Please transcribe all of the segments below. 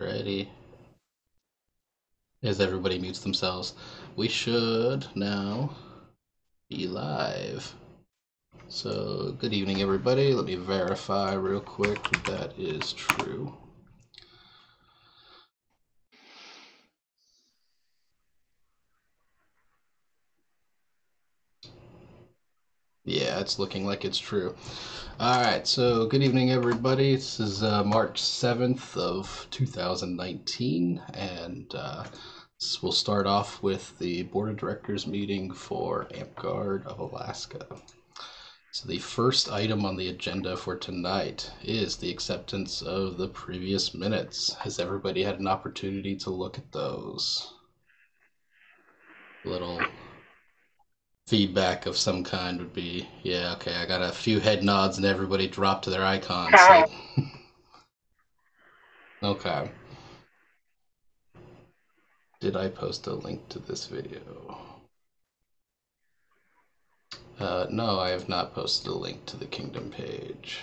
Alrighty. As everybody mutes themselves, we should now be live. So, good evening, everybody. Let me verify real quick that that is true. Yeah, it's looking like it's true. Alright, so good evening, everybody. This is March 7th of 2019, and we'll start off with the Board of Directors meeting for AmpGuard of Alaska. So the first item on the agenda for tonight is the acceptance of the previous minutes. Has everybody had an opportunity to look at those? Little feedback of some kind would be, yeah, okay, I got a few head nods and everybody dropped to their icons. So. Okay. Did I post a link to this video? No, I have not posted a link to the Kingdom page.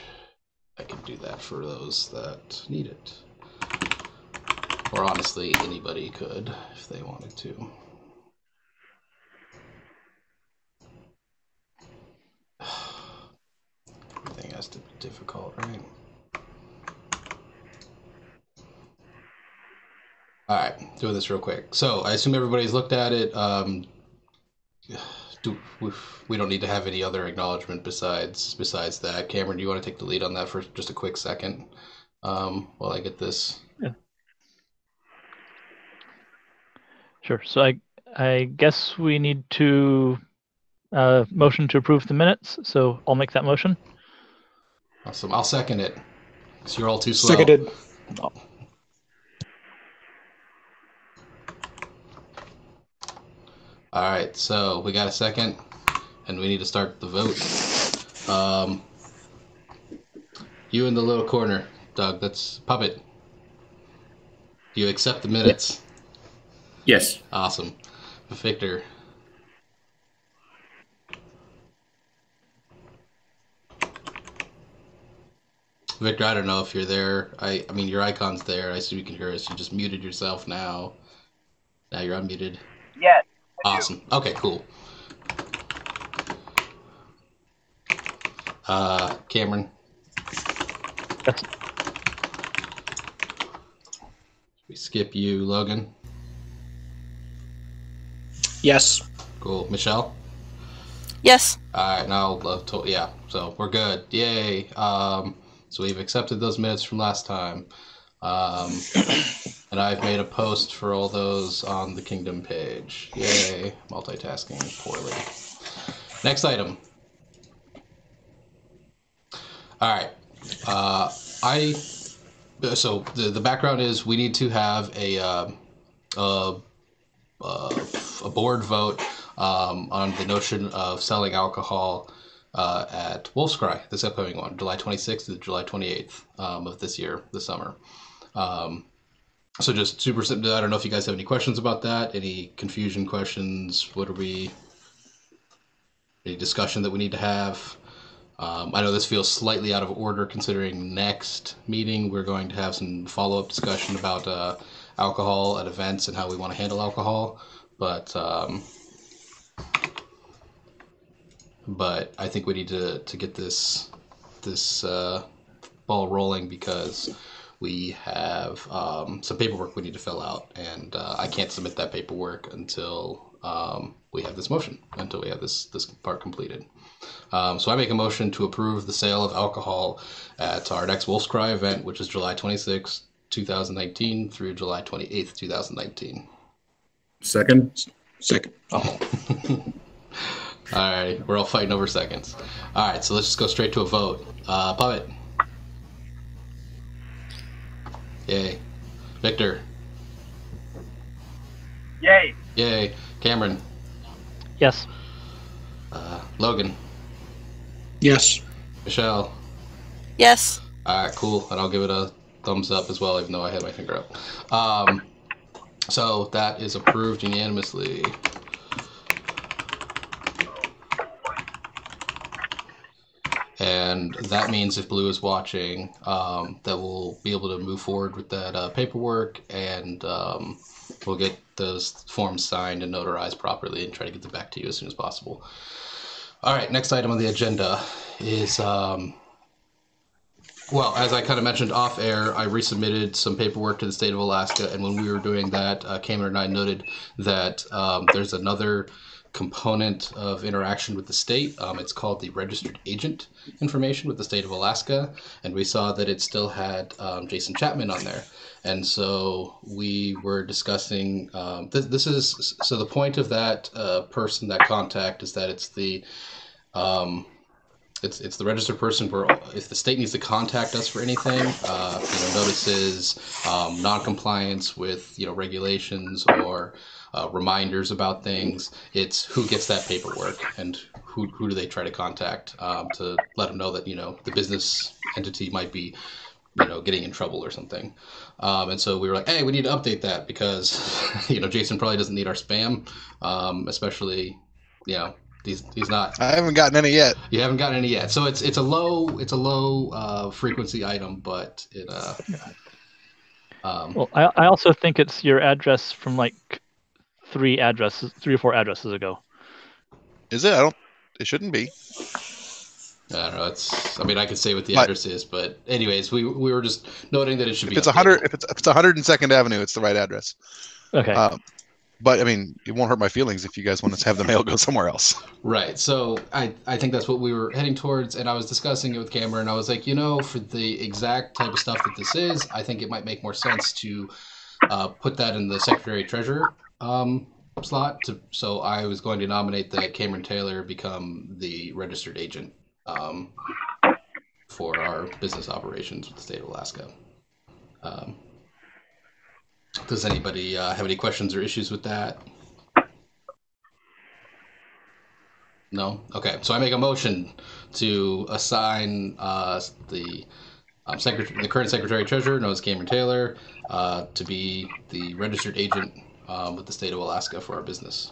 I can do that for those that need it. Or honestly, anybody could if they wanted to. Everything has to be difficult, right? Alright, doing this real quick. So, I assume everybody's looked at it. We don't need to have any other acknowledgement besides that. Cameron, do you want to take the lead on that for just a quick second while I get this? Yeah. Sure. So I guess we need to motion to approve the minutes. So I'll make that motion. Awesome. I'll second it. Because you're all too slow. Seconded. Oh. All right. So we got a second, and we need to start the vote. You in the little corner, Doug. That's Puppet. Do you accept the minutes? Yes. Awesome. Victor. Victor, I don't know if you're there. I mean, your icon's there. I assume you can hear us. You just muted yourself now. Now you're unmuted. Yes. Awesome. Okay, cool. Cameron. Yes. We skip you, Logan. Yes. Cool. Michelle? Yes. Alright, now, yeah, so we're good. Yay. So we've accepted those minutes from last time. And I've made a post for all those on the Kingdom page. Yay. Multitasking poorly. Next item. Alright. So the background is we need to have a board vote on the notion of selling alcohol at Wolf's Cry, this upcoming one, July 26th to July 28th of this year, this summer. So just super simple. I don't know if you guys have any questions about that, any confusion questions. Any discussion that we need to have? I know this feels slightly out of order considering next meeting we're going to have some follow-up discussion about alcohol at events and how we want to handle alcohol, but I think we need to get this ball rolling because we have some paperwork we need to fill out, and I can't submit that paperwork until we have this motion, until we have this part completed. So I make a motion to approve the sale of alcohol at our next Wolf's Cry event, which is July 26th, 2019 through July 28th, 2019. Second. Oh. All right, we're all fighting over seconds. All right, so let's just go straight to a vote. Puppet. Yay. Victor. Yay. Yay. Cameron. Yes. Logan. Yes. Michelle. Yes. All right, cool. And I'll give it a thumbs up as well, even though I had my finger up. So that is approved unanimously. And and that means if Blue is watching, that we'll be able to move forward with that paperwork, and we'll get those forms signed and notarized properly and try to get them back to you as soon as possible. All right, next item on the agenda is, well, as I kind of mentioned off air, I resubmitted some paperwork to the state of Alaska, and when we were doing that, Cameron and I noted that there's another component of interaction with the state. It's called the registered agent information with the state of Alaska, and we saw that it still had Jason Chapman on there. And so we were discussing, this is, so the point of that person, that contact, is that it's the it's the registered person where if the state needs to contact us for anything, notices, non-compliance with regulations or reminders about things, it's who gets that paperwork and who do they try to contact to let them know that the business entity might be getting in trouble or something. And so we were like, hey, we need to update that because Jason probably doesn't need our spam, especially he's not. I haven't gotten any yet. You haven't gotten any yet. So it's a low frequency item, but it Well, I also think it's your address from like 3 or 4 addresses ago. Is it? It shouldn't be. I don't know. I could say what the address is, but anyways, we were just noting that it should be. If it's 102nd Avenue, it's the right address. Okay. But it won't hurt my feelings if you guys want to have the mail go somewhere else. Right. So I think that's what we were heading towards, and I was discussing it with Cameron. I was like, for the exact type of stuff that this is, I think it might make more sense to put that in the Secretary Treasurer slot. So I was going to nominate that Cameron Taylor become the registered agent for our business operations with the state of Alaska. Does anybody have any questions or issues with that? No? Okay, so I make a motion to assign the current Secretary Treasurer, known as Cameron Taylor, to be the registered agent with the state of Alaska for our business.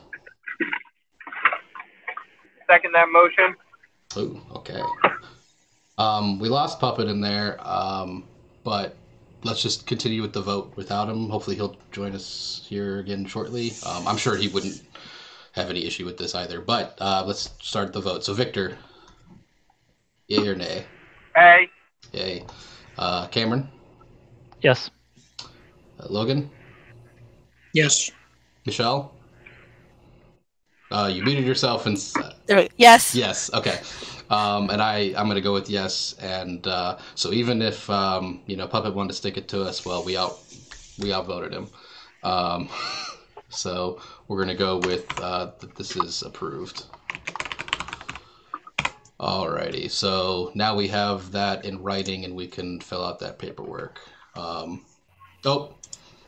Second that motion. Oh, okay. We lost Puppet in there, but let's just continue with the vote without him. Hopefully he'll join us here again shortly. I'm sure he wouldn't have any issue with this either, but let's start the vote. So Victor, yay or nay? Hey. Yay. Cameron? Yes. Logan? Yes. Michelle? You muted yourself and... Yes. Yes, okay. And I'm going to go with yes. And so even if, Puppet wanted to stick it to us, well, we outvoted him. So we're going to go with that this is approved. Alrighty, so now we have that in writing and we can fill out that paperwork. Oh,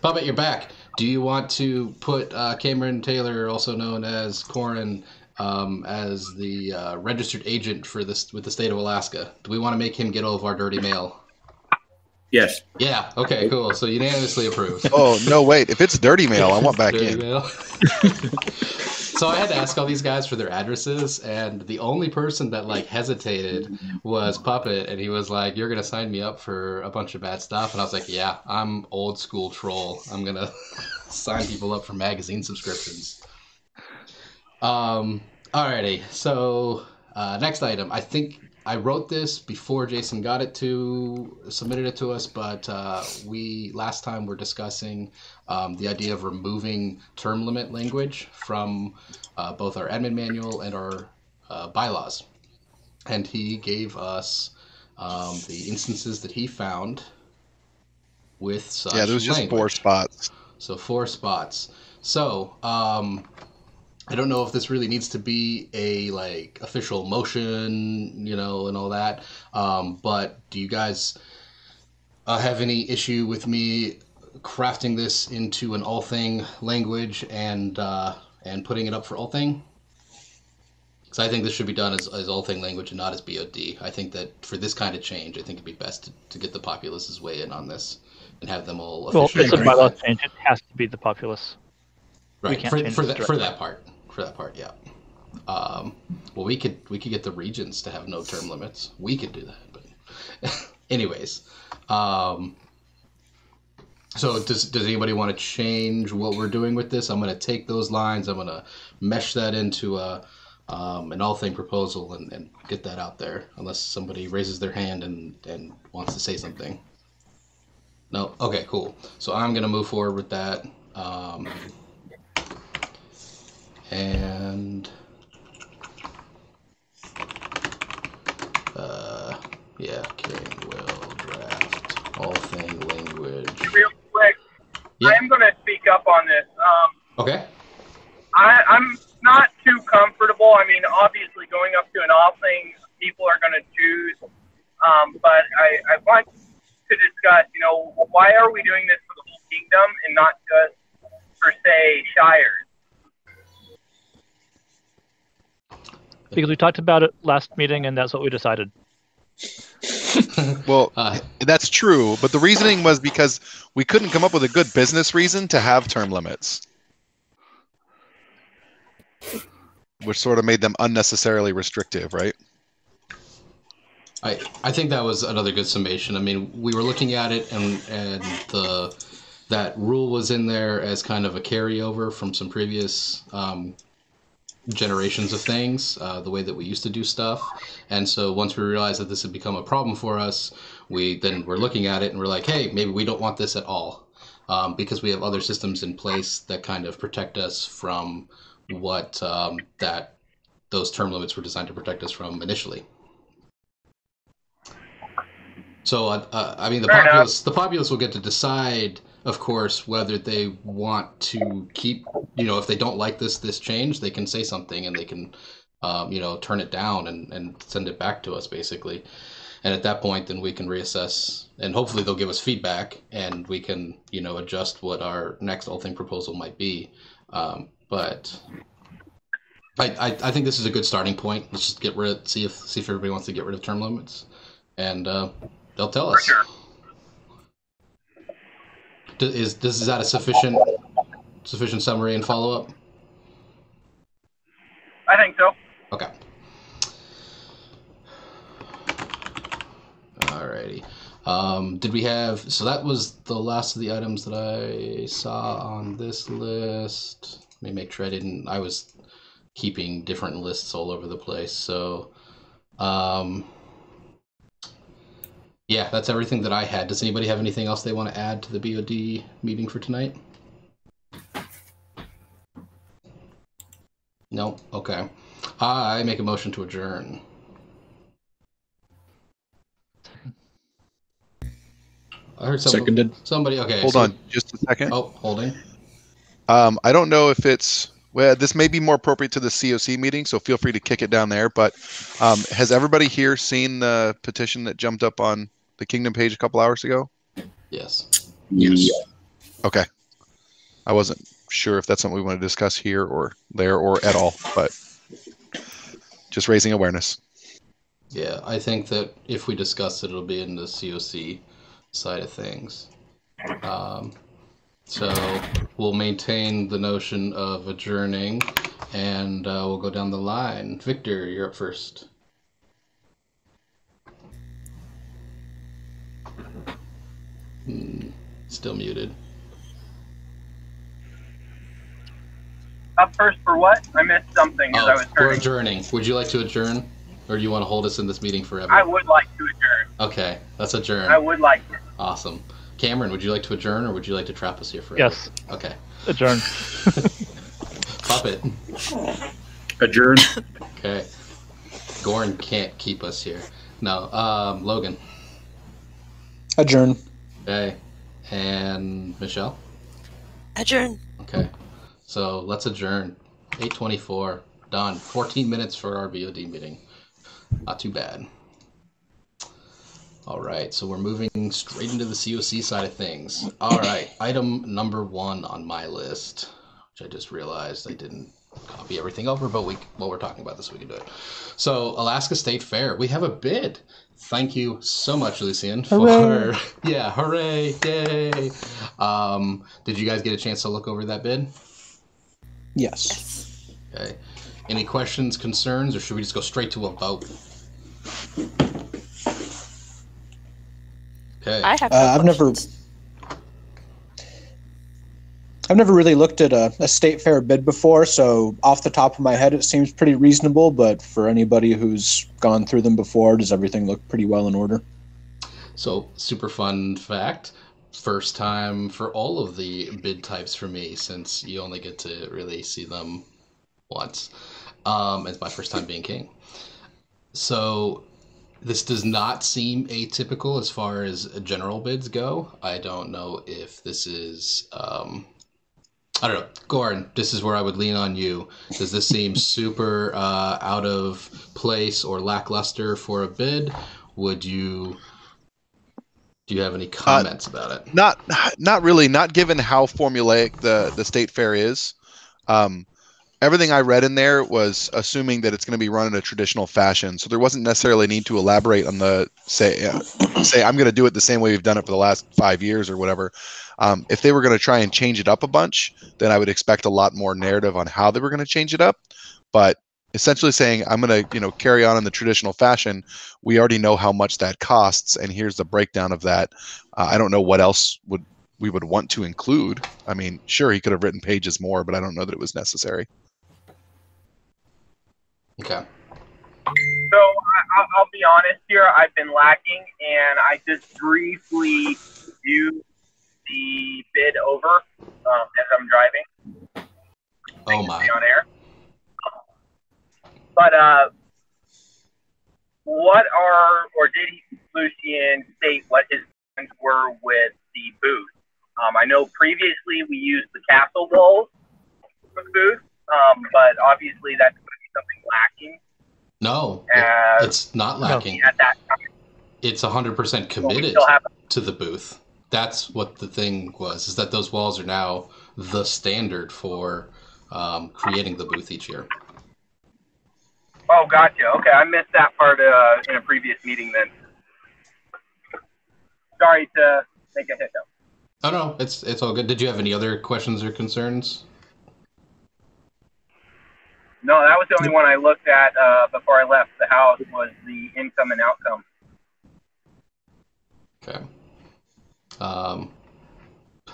Puppet, you're back. Do you want to put Cameron Taylor, also known as Corin, as the registered agent for this with the state of Alaska? Do we want to make him get all of our dirty mail? Yes. Yeah. Okay. Cool. So unanimously approved. Oh no! Wait. If it's dirty mail, I want back Dirty in. mail. So I had to ask all these guys for their addresses, and the only person that hesitated was Puppet, and he was like, "You're gonna sign me up for a bunch of bad stuff," and I was like, "Yeah, I'm old school troll. I'm gonna sign people up for magazine subscriptions." Alrighty. So next item. I think I wrote this before Jason submitted it to us, but we last time were discussing the idea of removing term limit language from both our admin manual and our bylaws. And he gave us the instances that he found with such Yeah, there was just language. 4 spots. So 4 spots. So I don't know if this really needs to be a official motion, and all that. But do you guys have any issue with me crafting this into an all thing language and putting it up for all thing? Because I think this should be done as all thing language and not as BOD. I think that for this kind of change, I think it'd be best to get the populace's weigh in on this and have them all Well, officially. if it's a bylaw change, it has to be the populace. Right, can't change for this that part. For that part, yeah. Well, we could get the regions to have no term limits. We could do that. Anyways, so does anybody want to change what we're doing with this? I'm going to take those lines. I'm going to mesh that into an all thing proposal and get that out there. Unless somebody raises their hand and wants to say something. No. Okay. Cool. So I'm going to move forward with that. Yeah. King will draft all thing language. Real quick, Yeah. I am going to speak up on this. Okay. I'm not too comfortable. I mean, obviously, going up to an all thing, people are going to choose. But I want to discuss, why are we doing this for the whole kingdom and not just for, say, shires? Because we talked about it last meeting, and that's what we decided. Well, that's true, but the reasoning was because we couldn't come up with a good business reason to have term limits, which sort of made them unnecessarily restrictive, right? I think that was another good summation. I mean, we were looking at it, and that rule was in there as kind of a carryover from some previous generations of things, the way that we used to do stuff. And so once we realized that this had become a problem for us, we're looking at it and we're like, hey, maybe we don't want this at all, because we have other systems in place that kind of protect us from what those term limits were designed to protect us from initially. So, I mean, the populace will get to decide, of course, whether they want to keep, if they don't like this change, they can say something and they can, turn it down and send it back to us, basically. And at that point, then we can reassess, and hopefully they'll give us feedback, and we can, adjust what our next all thing proposal might be. But I think this is a good starting point. Let's just see if everybody wants to get rid of term limits, and they'll tell us. Sure. Is that a sufficient summary and follow up? I think so. Okay. Alrighty. Did we have? So that was the last of the items that I saw on this list. Let me make sure I was keeping different lists all over the place. So, yeah, that's everything that I had. Does anybody have anything else they want to add to the BOD meeting for tonight? No? Okay. I make a motion to adjourn. I heard Seconded. Somebody, okay. Hold on just a second. Oh, holding. I don't know if this may be more appropriate to the CoC meeting, so feel free to kick it down there. But has everybody here seen the petition that jumped up on the Kingdom page a couple hours ago? Yes. Yes. Okay. I wasn't sure if that's something we want to discuss here or there or at all, but just raising awareness. Yeah, I think that if we discuss it, it'll be in the CoC side of things. So we'll maintain the notion of adjourning, and we'll go down the line. Victor, you're up first. Still muted. Up first for what? I missed something as I was we're turning. adjourning. Would you like to adjourn, or do you want to hold us in this meeting forever? I would like to adjourn. Okay, let's adjourn. I would like to. Awesome. Cameron, would you like to adjourn, or would you like to trap us here forever? Yes. Okay. Adjourn. Puppet. Adjourn. Okay. Gorn can't keep us here. No. Logan. Adjourn. Okay. And Michelle? Adjourn. Okay. So let's adjourn. 8:24. Done. 14 minutes for our BOD meeting. Not too bad. All right. So we're moving straight into the CoC side of things. All right. Item number 1 on my list, which I just realized I didn't copy everything over, but while we're talking about this, we can do it. So Alaska State Fair, we have a bid. Thank you so much, Lucian, for Hooray. Yeah, hooray, yay. Did you guys get a chance to look over that bid? Yes. Okay. Any questions, concerns, or should we just go straight to a vote? Okay. I have no I've questions. never really looked at a state fair bid before, so off the top of my head, it seems pretty reasonable. But for anybody who's gone through them before, does everything look pretty well in order? So, super fun fact. First time for all of the bid types for me, since you only get to really see them once. It's my first time being king. So, this does not seem atypical as far as general bids go. I don't know if this is. I don't know. Goran, this is where I would lean on you. Does this seem super out of place or lackluster for a bid? Do you have any comments about it? Not really. Not given how formulaic the state fair is. Everything I read in there was assuming that it's going to be run in a traditional fashion, so there wasn't necessarily a need to elaborate on the say I'm going to do it the same way we've done it for the last 5 years or whatever. If they were going to try and change it up a bunch, then I would expect a lot more narrative on how they were going to change it up. But essentially saying I'm going to carry on in the traditional fashion, we already know how much that costs, and here's the breakdown of that. I don't know what else we would want to include. I mean, sure, he could have written pages more, but I don't know that it was necessary. Okay. So I'll be honest here. I've been lacking, and I just briefly viewed the bid over as I'm driving. Oh my. On air. But did Lucian state what his plans were with the booth? I know previously we used the castle walls for the booth, but obviously that's going to be something lacking. No, it's not lacking. At that time. It's 100% committed to the booth. That's what the thing was, is that those walls are now the standard for creating the booth each year. Oh, gotcha. Okay, I missed that part in a previous meeting then. Sorry to make a hiccup. Oh, no, it's all good. Did you have any other questions or concerns? No, that was the only one I looked at before I left the house, was the income and outcome. Okay.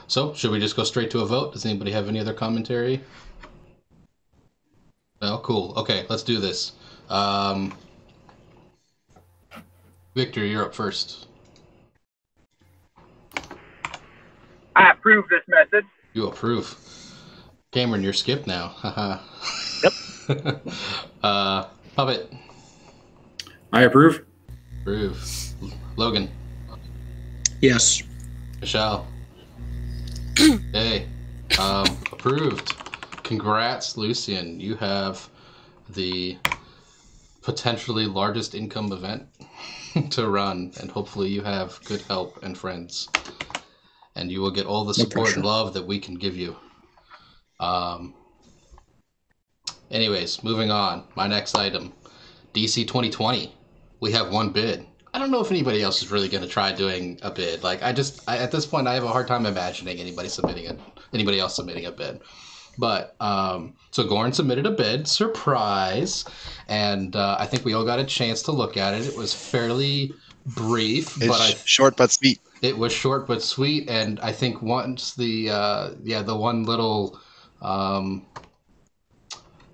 So, should we just go straight to a vote? Does anybody have any other commentary? No? Cool. Okay, let's do this. Victor, you're up first. I approve this message. You approve. Cameron, you're skipped now. Yep. Puppet. I approve. Approve. Logan. Yes. Michelle. Hey. Approved. Congrats, Lucian. You have the potentially largest income event to run, and hopefully you have good help and friends, and you will get all the support and love that we can give you. Anyways, moving on. My next item, DC 2020. We have one bid. I don't know if anybody else is really going to try doing a bid. Like, at this point, I have a hard time imagining anybody else submitting a bid. But so Goran submitted a bid, surprise, and I think we all got a chance to look at it. It was fairly brief, Short but sweet. It was short but sweet, and I think once the one little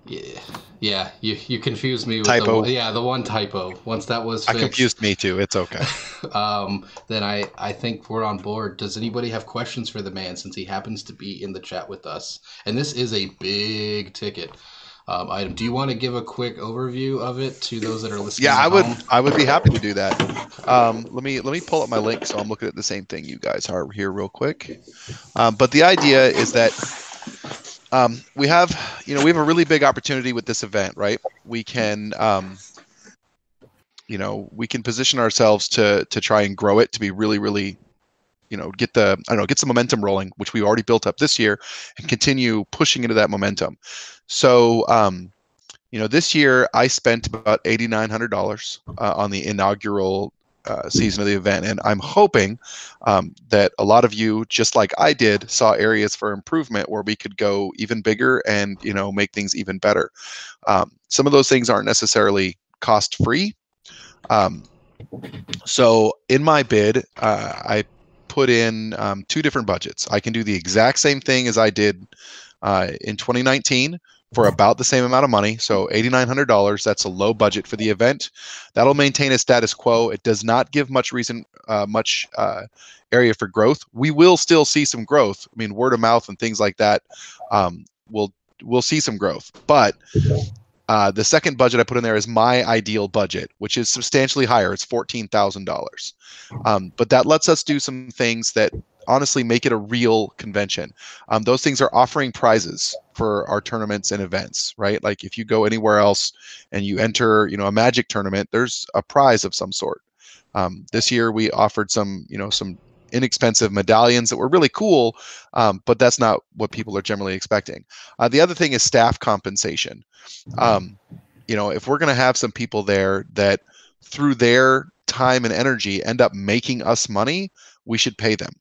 you confused me with typo. The one typo. Once that was fixed, confused me too. It's okay. Then I think we're on board. Does anybody have questions for the man, since he happens to be in the chat with us? And this is a big ticket item. Do you want to give a quick overview of it to those that are listening? Yeah, I would be happy to do that. Let me pull up my link so I'm looking at the same thing you guys are here real quick. But the idea is that we have a really big opportunity with this event, right? We can we can position ourselves to try and grow it to be really, really, get some momentum rolling, which we already built up this year, and continue pushing into that momentum. So, this year I spent about $8,900 on the inaugural season of the event, and I'm hoping that a lot of you, just like I did, saw areas for improvement where we could go even bigger and make things even better. Some of those things aren't necessarily cost free. So in my bid, I put in 2 different budgets. I can do the exact same thing as I did in 2019 for about the same amount of money. So $8,900. That's a low budget for the event. That'll maintain a status quo. It does not give much area for growth. We will still see some growth. I mean, word of mouth and things like that. We'll see some growth, but the second budget I put in there is my ideal budget, which is substantially higher. It's $14,000. But that lets us do some things that honestly make it a real convention. Those things are offering prizes for our tournaments and events, right? Like if you go anywhere else and you enter, a Magic tournament, there's a prize of some sort. This year we offered some inexpensive medallions that were really cool, but that's not what people are generally expecting. The other thing is staff compensation. If we're going to have some people there that through their time and energy end up making us money, we should pay them.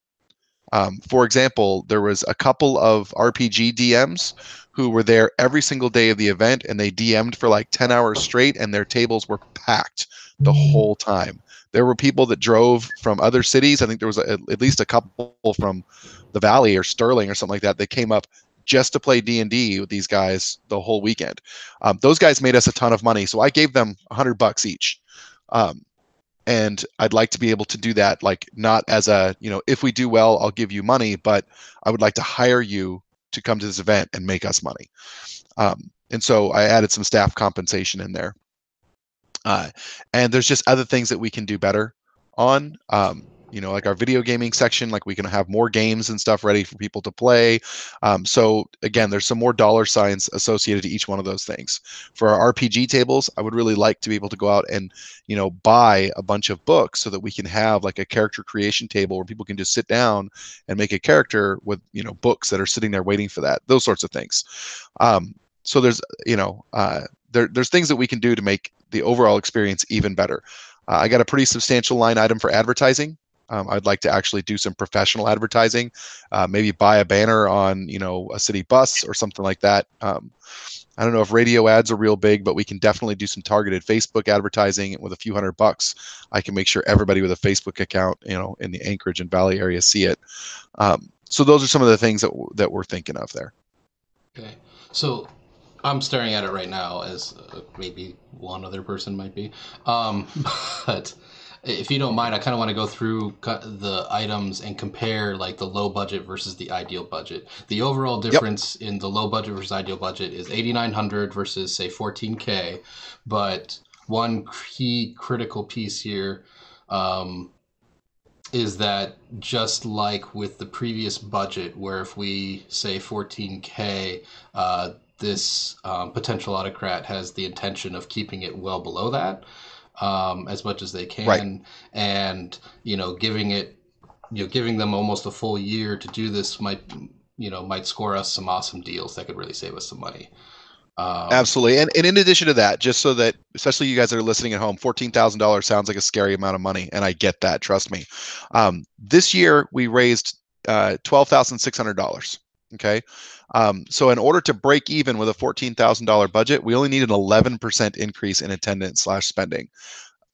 For example, there was a couple of RPG DMs who were there every single day of the event, and they DM'd for like 10 hours straight, and their tables were packed the whole time. There were people that drove from other cities. I think there was at least a couple from the Valley or Sterling or something like that that came up just to play D&D with these guys the whole weekend. Those guys made us a ton of money, so I gave them $100 each. And I'd like to be able to do that, like not as a, if we do well, I'll give you money, but I would like to hire you to come to this event and make us money. And so I added some staff compensation in there. And there's just other things that we can do better on, like our video gaming section, like we can have more games and stuff ready for people to play. So again, there's some more dollar signs associated to each one of those things. For our RPG tables, I would really like to be able to go out and, buy a bunch of books so that we can have like a character creation table where people can just sit down and make a character with, books that are sitting there waiting for that, those sorts of things. So there's, there's things that we can do to make the overall experience even better. I got a pretty substantial line item for advertising. I'd like to actually do some professional advertising, maybe buy a banner on, a city bus or something like that. I don't know if radio ads are real big, but we can definitely do some targeted Facebook advertising with a few $100. I can make sure everybody with a Facebook account, in the Anchorage and Valley area see it. So those are some of the things that we're thinking of there. Okay. So I'm staring at it right now, as maybe one other person might be. But if you don't mind, I kind of want to go through the items and compare like the low budget versus the ideal budget. The overall difference in the low budget versus ideal budget is $8,900 versus say $14K. But one key critical piece here is that just like with the previous budget, where if we say $14K, this potential autocrat has the intention of keeping it well below that, as much as they can, right. And giving them almost a full year to do this might score us some awesome deals that could really save us some money. Absolutely. And in addition to that, just so that especially you guys that are listening at home, $14,000 sounds like a scary amount of money, and I get that, trust me. This year we raised $12,600. Okay. So in order to break even with a $14,000 budget, we only need an 11% increase in attendance / spending.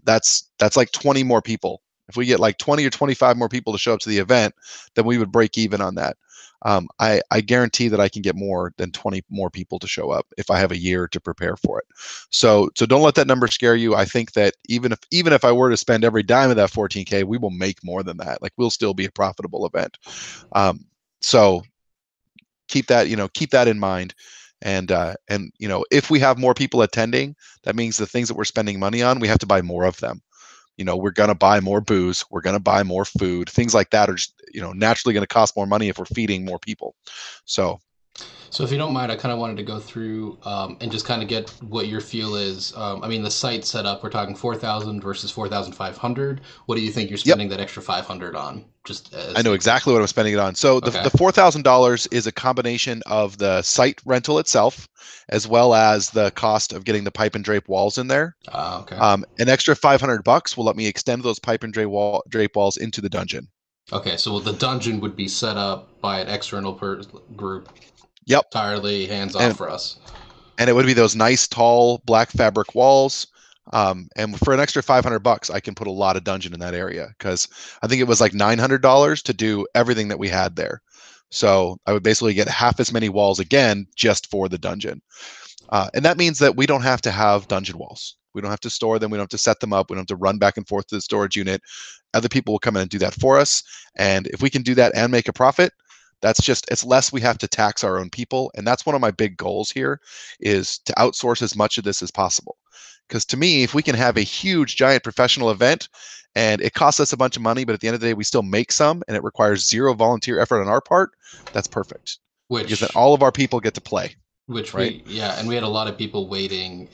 That's like 20 more people. If we get like 20 or 25 more people to show up to the event, then we would break even on that. I guarantee that I can get more than 20 more people to show up if I have a year to prepare for it. So don't let that number scare you. I think that even if I were to spend every dime of that $14K, we will make more than that. Like we'll still be a profitable event. So keep that in mind. And if we have more people attending, that means the things that we're spending money on, we have to buy more of them. We're going to buy more booze. We're going to buy more food. Things like that are just, naturally going to cost more money if we're feeding more people. So if you don't mind, I kind of wanted to go through and just kind of get what your feel is. The site setup, we're talking 4,000 versus 4,500. What do you think you're spending that extra 500 on? I know exactly what I'm spending it on. So the $4,000 is a combination of the site rental itself, as well as the cost of getting the pipe and drape walls in there. Okay. An extra $500 will let me extend those pipe and drape walls into the dungeon. Okay, so the dungeon would be set up by an external group. Yep. Entirely hands-off for us. And it would be those nice, tall, black fabric walls. And for an extra $500, I can put a lot of dungeon in that area because I think it was like $900 to do everything that we had there. So I would basically get half as many walls again just for the dungeon. And that means that we don't have to have dungeon walls. We don't have to store them. We don't have to set them up. We don't have to run back and forth to the storage unit. Other people will come in and do that for us. And if we can do that and make a profit, it's less we have to tax our own people. And that's one of my big goals here, is to outsource as much of this as possible. Because to me, if we can have a huge, giant professional event and it costs us a bunch of money, but at the end of the day, we still make some and it requires zero volunteer effort on our part, that's perfect. Because then all of our people get to play. Right? And we had a lot of people waiting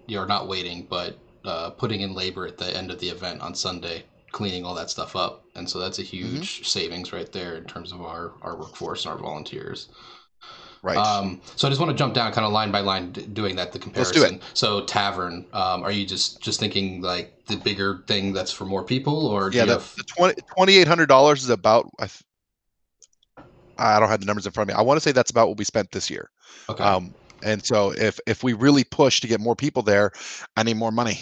not waiting, but putting in labor at the end of the event on Sunday, cleaning all that stuff up. And so that's a huge savings right there in terms of our workforce and our volunteers. Right. So I just want to jump down kind of line by line doing that, the comparison. Let's do it. So tavern, are you just thinking like the bigger thing that's for more people, or the $2,800 is about, I don't have the numbers in front of me. I want to say that's about what we spent this year. Okay. And so if we really push to get more people there, I need more money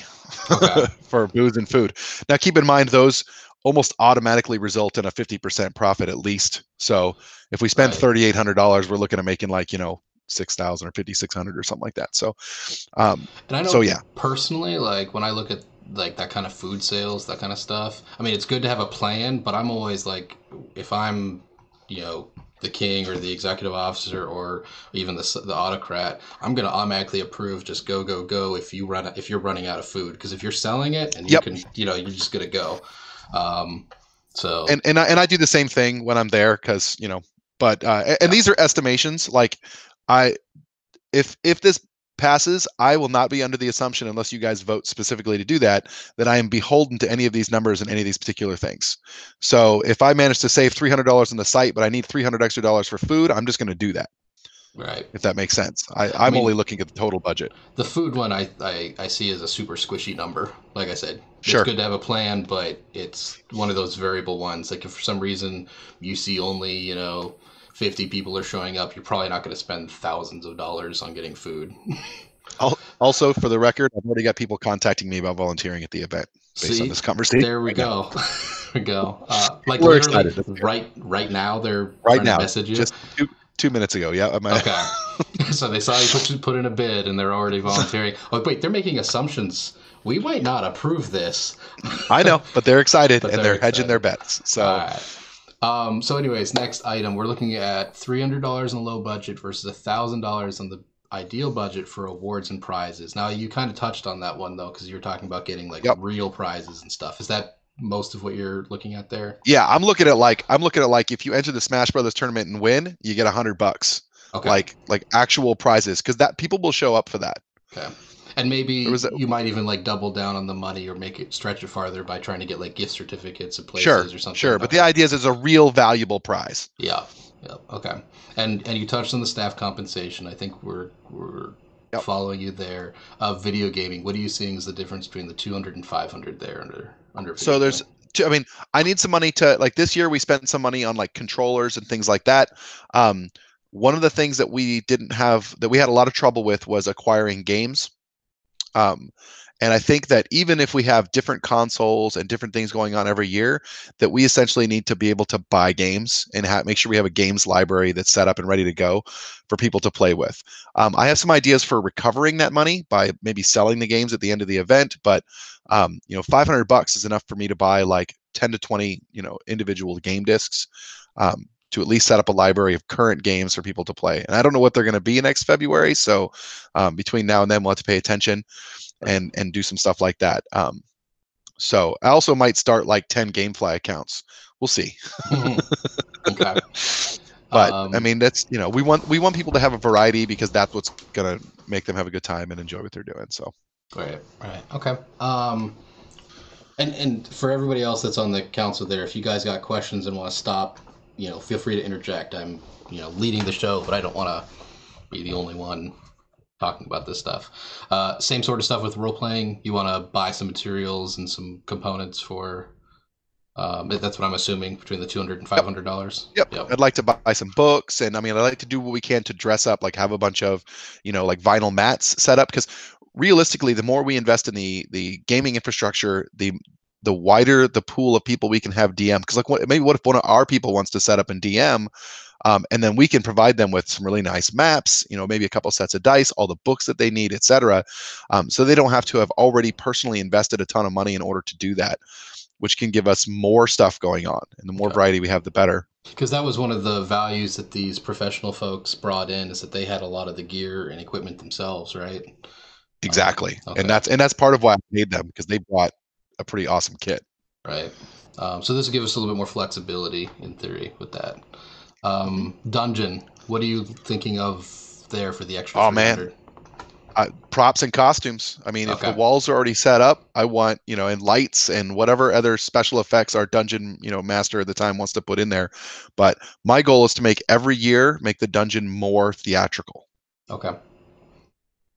for booze and food. Now, keep in mind, those almost automatically result in a 50% profit at least. So if we spend $3,800, we're looking at making like, $6,000 or $5,600 or something like that. So, and I know personally, like when I look at like that kind of food sales, that kind of stuff, I mean, it's good to have a plan, but I'm always like, if I'm, the king or the executive officer or even the autocrat, I'm going to automatically approve just go if you're running out of food, because if you're selling it and you can, you're just going to go. So and I do the same thing when I'm there, because and these are estimations. Like if this passes, I will not be under the assumption, unless you guys vote specifically to do that I am beholden to any of these numbers and any of these particular things. So if I manage to save $300 on the site, but I need $300 extra for food, I'm just going to do that. Right. If that makes sense. I'm only looking at the total budget. The food one I see as a super squishy number. Like I said, it's good to have a plan, but it's one of those variable ones. Like if for some reason you see only, 50 people are showing up, you're probably not going to spend thousands of dollars on getting food. Also, for the record, I've already got people contacting me about volunteering at the event based on this conversation. There we go. There we go. Like we're literally excited. Right now, they're right trying now, to message you. Just 2 minutes ago. Yeah. Okay. So they saw you put in a bid and they're already volunteering. Oh, wait, they're making assumptions. We might not approve this. I know, but they're excited and they're hedging their bets. So. All right. So anyways, next item, we're looking at $300 in the low budget versus $1,000 on the ideal budget for awards and prizes. Now, you kind of touched on that one, though, because you were talking about getting like real prizes and stuff. Is that most of what you're looking at there? Yeah, I'm looking at like if you enter the Smash Brothers tournament and win, you get $100. Okay. Like actual prizes, because that people will show up for that. Okay. And maybe you might even like double down on the money or stretch it farther by trying to get like gift certificates of places or something. Sure. But the idea is it's a real valuable prize. Yeah. Okay. And you touched on the staff compensation. I think we're following you there. Video gaming. What are you seeing is the difference between the 200 and 500 there under? So there's I mean, I need some money to, like, this year we spent some money on like controllers and things like that. One of the things that we had a lot of trouble with was acquiring games. And I think that even if we have different consoles and different things going on every year, that we essentially need to be able to buy games and make sure we have a games library that's set up and ready to go for people to play with. I have some ideas for recovering that money by maybe selling the games at the end of the event, but $500 is enough for me to buy like 10 to 20, individual game discs. To at least set up a library of current games for people to play. And I don't know what they're going to be next February. So between now and then, we'll have to pay attention and do some stuff like that. So I also might start like 10 GameFly accounts. We'll see. Okay. But I mean, that's, we want people to have a variety, because that's what's going to make them have a good time and enjoy what they're doing. So. Right. Okay. And for everybody else that's on the council there, if you guys got questions and want to stop, feel free to interject. I'm, leading the show, but I don't want to be the only one talking about this stuff. Same sort of stuff with role playing. You want to buy some materials and some components for. That's what I'm assuming, between the $200 and $500. Yep. I'd like to buy some books, and I mean, I like to do what we can to dress up, like have a bunch of, like vinyl mats set up, because realistically, the more we invest in the gaming infrastructure, the wider the pool of people we can have DM. Because like, what if one of our people wants to set up and DM, and then we can provide them with some really nice maps, maybe a couple sets of dice, all the books that they need, etc. So they don't have to have already personally invested a ton of money in order to do that, which can give us more stuff going on. And the more variety we have, the better. Because that was one of the values that these professional folks brought in, is that they had a lot of the gear and equipment themselves, right? Exactly. Okay. And that's part of why I made them, because they brought a pretty awesome kit. Right. So this will give us a little bit more flexibility in theory with that. Dungeon, what are you thinking of there for the extra 300? Props and costumes. I mean, if the walls are already set up, I want, and lights and whatever other special effects our dungeon, master at the time wants to put in there. But my goal is to make the dungeon more theatrical. Okay.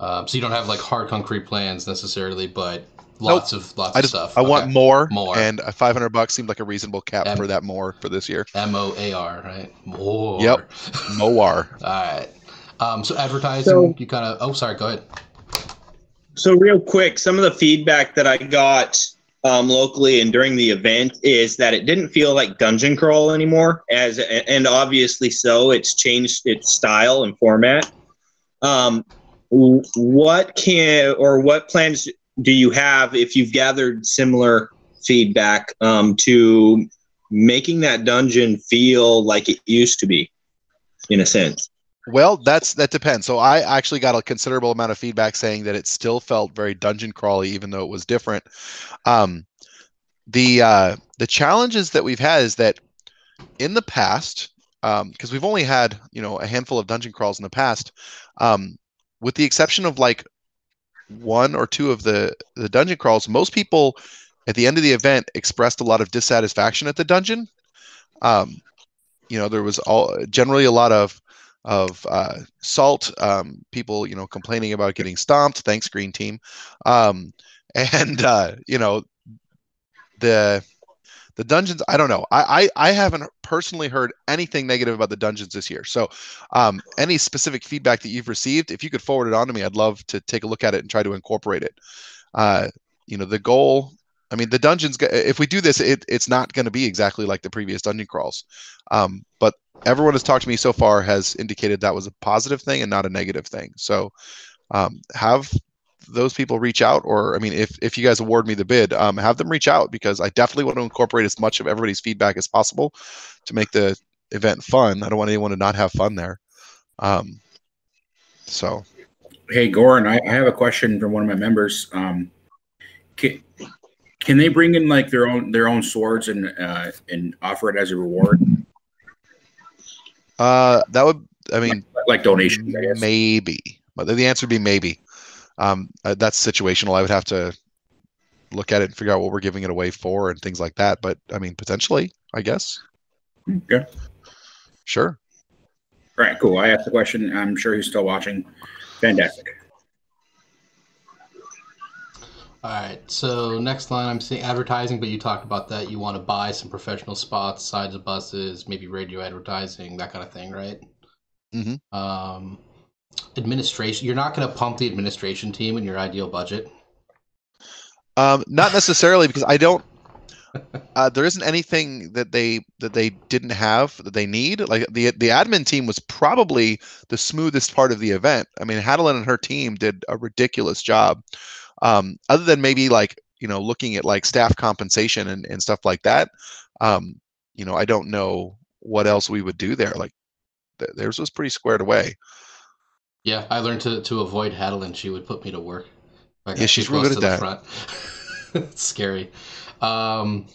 So you don't have like hard concrete plans necessarily, but lots of stuff. I want more, and $500 seemed like a reasonable cap for that more for this year. MOAR, right? More. Yep. MOAR. All right. So advertising, you kind of. Oh, sorry. Go ahead. So real quick, some of the feedback that I got locally and during the event is that it didn't feel like dungeon crawl anymore, and obviously so. It's changed its style and format. What plans do you have, if you've gathered similar feedback, to making that dungeon feel like it used to be, in a sense? Well, that depends. So I actually got a considerable amount of feedback saying that it still felt very dungeon crawly, even though it was different. The challenges that we've had is that in the past, because we've only had a handful of dungeon crawls in the past, with the exception of like one or two of the dungeon crawls, most people at the end of the event expressed a lot of dissatisfaction at the dungeon. There was generally a lot of salt, people, complaining about getting stomped. Thanks, Green Team. The dungeons, I don't know. I haven't personally heard anything negative about the dungeons this year. So any specific feedback that you've received, if you could forward it on to me, I'd love to take a look at it and try to incorporate it. The goal, the dungeons, if we do this, it's not going to be exactly like the previous dungeon crawls. But everyone has talked to me so far has indicated that was a positive thing and not a negative thing. So have those people reach out, or if you guys award me the bid, have them reach out, because I definitely want to incorporate as much of everybody's feedback as possible to make the event fun. I don't want anyone to not have fun there. So hey, Goran, I have a question from one of my members. Can they bring in like their own swords and offer it as a reward? That would, like donations, I guess. Maybe, but the answer would be maybe. That's situational. I would have to look at it and figure out what we're giving it away for and things like that. But potentially, I guess. Okay. Sure. All right, cool. I asked the question. I'm sure he's still watching. Fantastic. All right. So next line, I'm seeing advertising, but you talked about that. You want to buy some professional spots, sides of buses, maybe radio advertising, that kind of thing, right? Mm-hmm. Administration, you're not going to pump the administration team in your ideal budget? Not necessarily, because I don't. There isn't anything that they didn't have that they need. Like the admin team was probably the smoothest part of the event. Hadelin and her team did a ridiculous job. Other than maybe like looking at like staff compensation and stuff like that. I don't know what else we would do there. Like theirs was pretty squared away. Yeah, I learned to avoid Hadelin. She would put me to work. Yeah, she's real good at that. Front. It's scary. And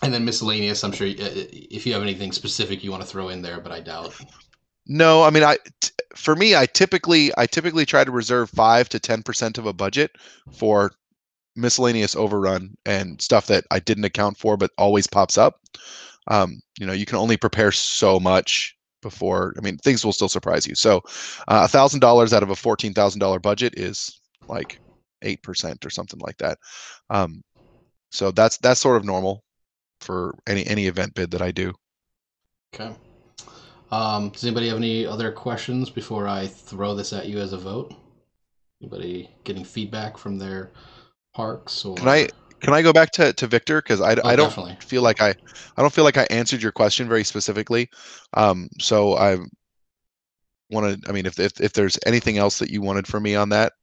then miscellaneous, I'm sure if you have anything specific you want to throw in there, but I doubt. No, for me, I typically try to reserve 5 to 10% of a budget for miscellaneous overrun and stuff that I didn't account for but always pops up. You can only prepare so much before. Things will still surprise you. So, $1,000 out of a $14,000 budget is like 8% or something like that. So that's sort of normal for any event bid that I do. Okay. Does anybody have any other questions before I throw this at you as a vote? Anybody getting feedback from their parks? Or Can I go back to Victor, because I don't definitely. feel like I don't feel like I answered your question very specifically. So I want to. I mean, if there's anything else that you wanted from me on that.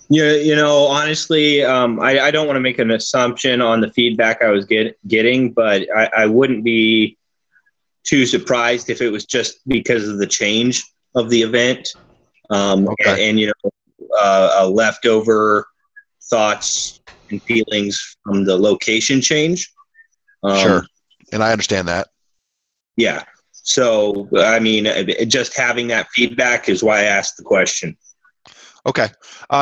Yeah, honestly, I don't want to make an assumption on the feedback I was getting, but I wouldn't be too surprised if it was just because of the change of the event, Okay. and leftover thoughts and feelings from the location change. Sure, and I understand that. Yeah. So, I mean, just having that feedback is why I asked the question. Okay.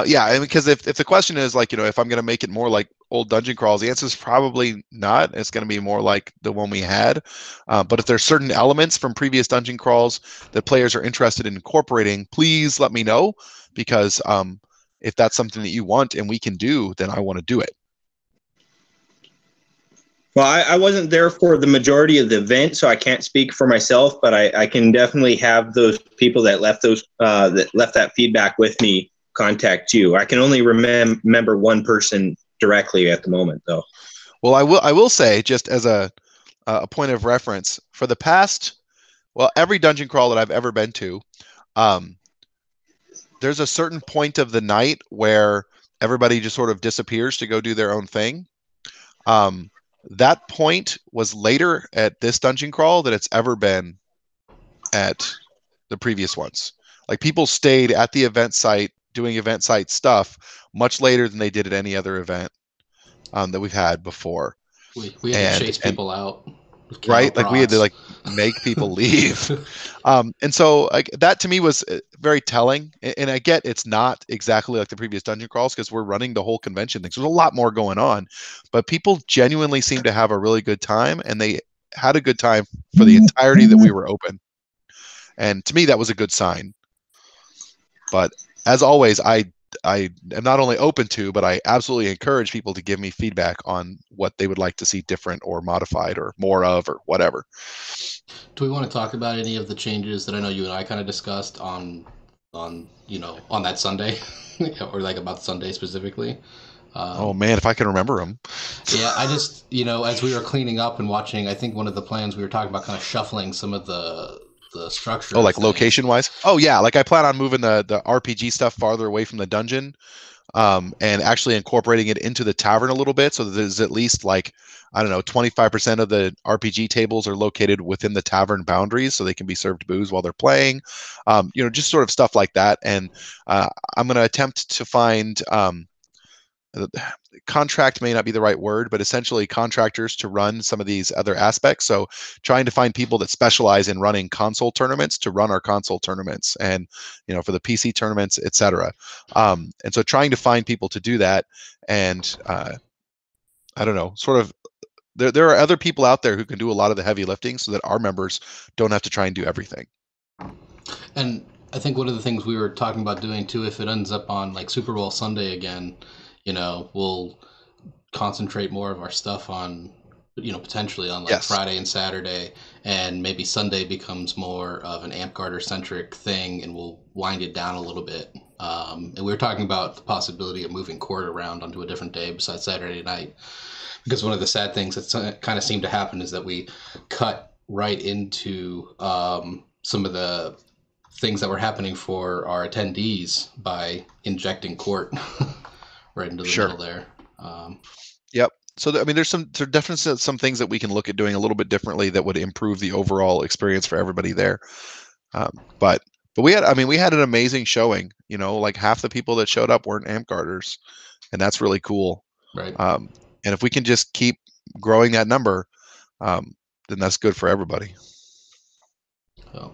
Yeah, because if the question is like, if I'm going to make it more like old dungeon crawls, the answer is probably not. It's going to be more like the one we had. But if there's certain elements from previous dungeon crawls that players are interested in incorporating, please let me know, because if that's something that you want and we can do, then I want to do it. Well, I wasn't there for the majority of the event, so I can't speak for myself, but I can definitely have those people that left that feedback with me contact you. I can only remember one person directly at the moment, though. Well, I will say, just as a point of reference, for the past, every dungeon crawl that I've ever been to, there's a certain point of the night where everybody just sort of disappears to go do their own thing. That point was later at this dungeon crawl than it's ever been at the previous ones. Like, people stayed at the event site doing event site stuff much later than they did at any other event that we've had before. We had to chase people out. Right? Like, we had to make people leave. And so that to me was very telling. And I get it's not exactly like the previous dungeon crawls because we're running the whole convention thing. So there's a lot more going on, but people genuinely seem to have a really good time, and they had a good time for the entirety that we were open. And to me, that was a good sign. But as always, I am not only open to, but I absolutely encourage people to give me feedback on what they would like to see different or modified or more of or whatever. Do we want to talk about any of the changes that I know you and I kind of discussed on that Sunday, or like about Sunday specifically? Oh man, if I can remember them. Yeah, I just, as we were cleaning up and watching, I think one of the plans we were talking about kind of shuffling some of the structure. Oh, like location wise? Oh yeah, like I plan on moving the RPG stuff farther away from the dungeon, and actually incorporating it into the tavern a little bit, so that there's at least 25% of the RPG tables are located within the tavern boundaries, so they can be served booze while they're playing. Just sort of stuff like that. And I'm going to attempt to find contract may not be the right word, but essentially contractors to run some of these other aspects. So trying to find people that specialize in running console tournaments to run our console tournaments, and for the PC tournaments, etc. And so trying to find people to do that, and I don't know, sort of there are other people out there who can do a lot of the heavy lifting, so that our members don't have to try and do everything. And I think one of the things we were talking about doing too, if it ends up on like Super Bowl Sunday again, we'll concentrate more of our stuff on, potentially on like Friday and Saturday, and maybe Sunday becomes more of an Amp-Garter centric thing, and we'll wind it down a little bit. And we were talking about the possibility of moving court around onto a different day besides Saturday night, because one of the sad things that kind of seemed to happen is that we cut right into some of the things that were happening for our attendees by injecting court right into the middle there. Yep. So there's definitely some things that we can look at doing a little bit differently that would improve the overall experience for everybody there. But we had an amazing showing. Like half the people that showed up weren't Amp-Garters, and that's really cool. Right. And if we can just keep growing that number, then that's good for everybody. So,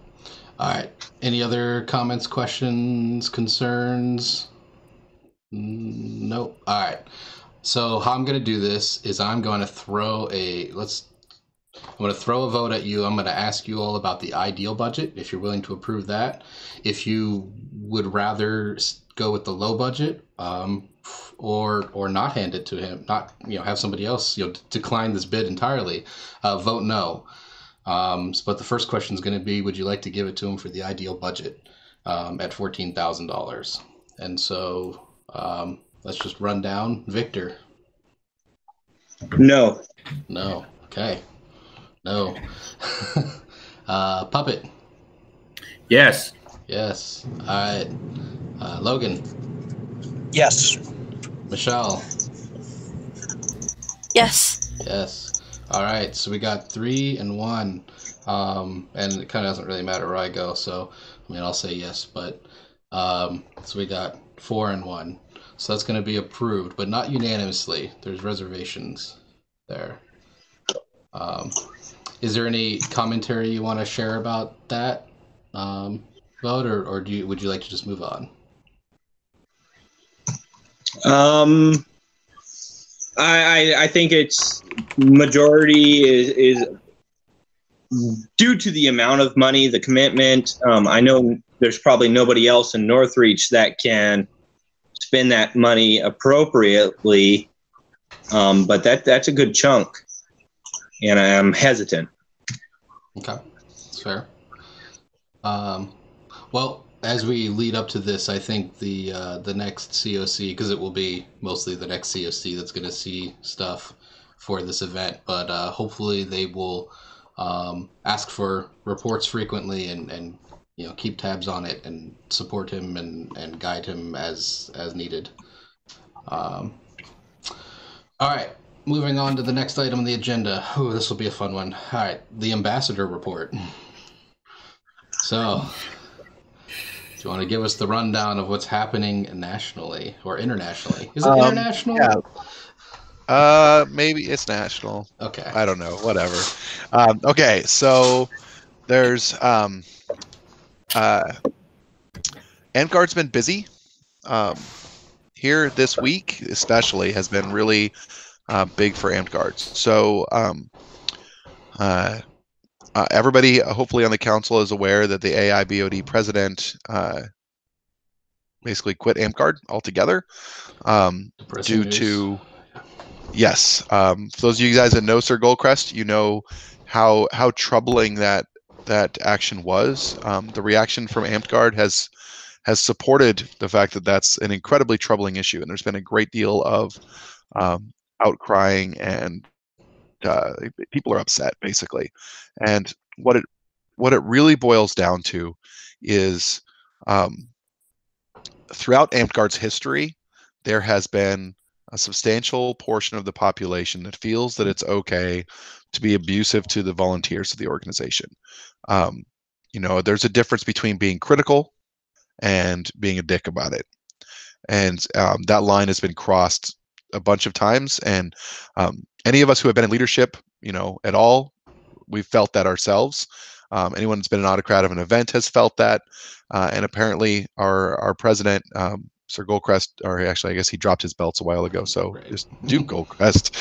all right. Any other comments, questions, concerns? Nope. All right. So how I'm going to do this is I'm going to throw a vote at you. I'm going to ask you all about the ideal budget, if you're willing to approve that. If you would rather go with the low budget, or not hand it to him, not have somebody else decline this bid entirely, vote no. But the first question is going to be, would you like to give it to him for the ideal budget? at $14,000. And so let's just run down. Victor. No. No. Okay. No. Puppet. Yes. Yes. All right. Logan. Yes. Michelle. Yes. Yes. All right. So we got 3 and 1. And it kind of doesn't really matter where I go. So, I mean, I'll say yes. But so we got 4 and 1. So that's going to be approved, but not unanimously. There's reservations there. Is there any commentary you want to share about that vote, or would you like to just move on? I think it's majority is due to the amount of money, the commitment. I know there's probably nobody else in Northreach that can spend that money appropriately, but that's a good chunk, and I'm hesitant. Okay, that's fair. Well, as we lead up to this, I think the next CoC, because it will be mostly the next CoC that's going to see stuff for this event, but hopefully they will ask for reports frequently and keep tabs on it and support him and guide him as needed. All right. Moving on to the next item on the agenda. Oh, this will be a fun one. All right, the ambassador report. So, do you want to give us the rundown of what's happening nationally or internationally? Is it international? Yeah. Maybe it's national. Okay. I don't know. Whatever. Okay, so there's Antguard's been busy. Here this week, especially, has been really big for Antguard. So everybody, hopefully on the council, is aware that the AIBOD president basically quit Antguard altogether due news. to yes. For those of you guys that know Sir Goldcrest, you know how troubling that action was. The reaction from Antguard has supported the fact that that's an incredibly troubling issue, and there's been a great deal of outcrying, and people are upset basically. And what it really boils down to is throughout Antguard's history, there has been a substantial portion of the population that feels that it's okay to be abusive to the volunteers of the organization. There's a difference between being critical and being a dick about it. And that line has been crossed a bunch of times. And any of us who have been in leadership, at all, we've felt that ourselves. Anyone that's been an autocrat of an event has felt that. And apparently our president, Sir Goldcrest, or actually, I guess he dropped his belts a while ago. So Right. Just Duke Goldcrest,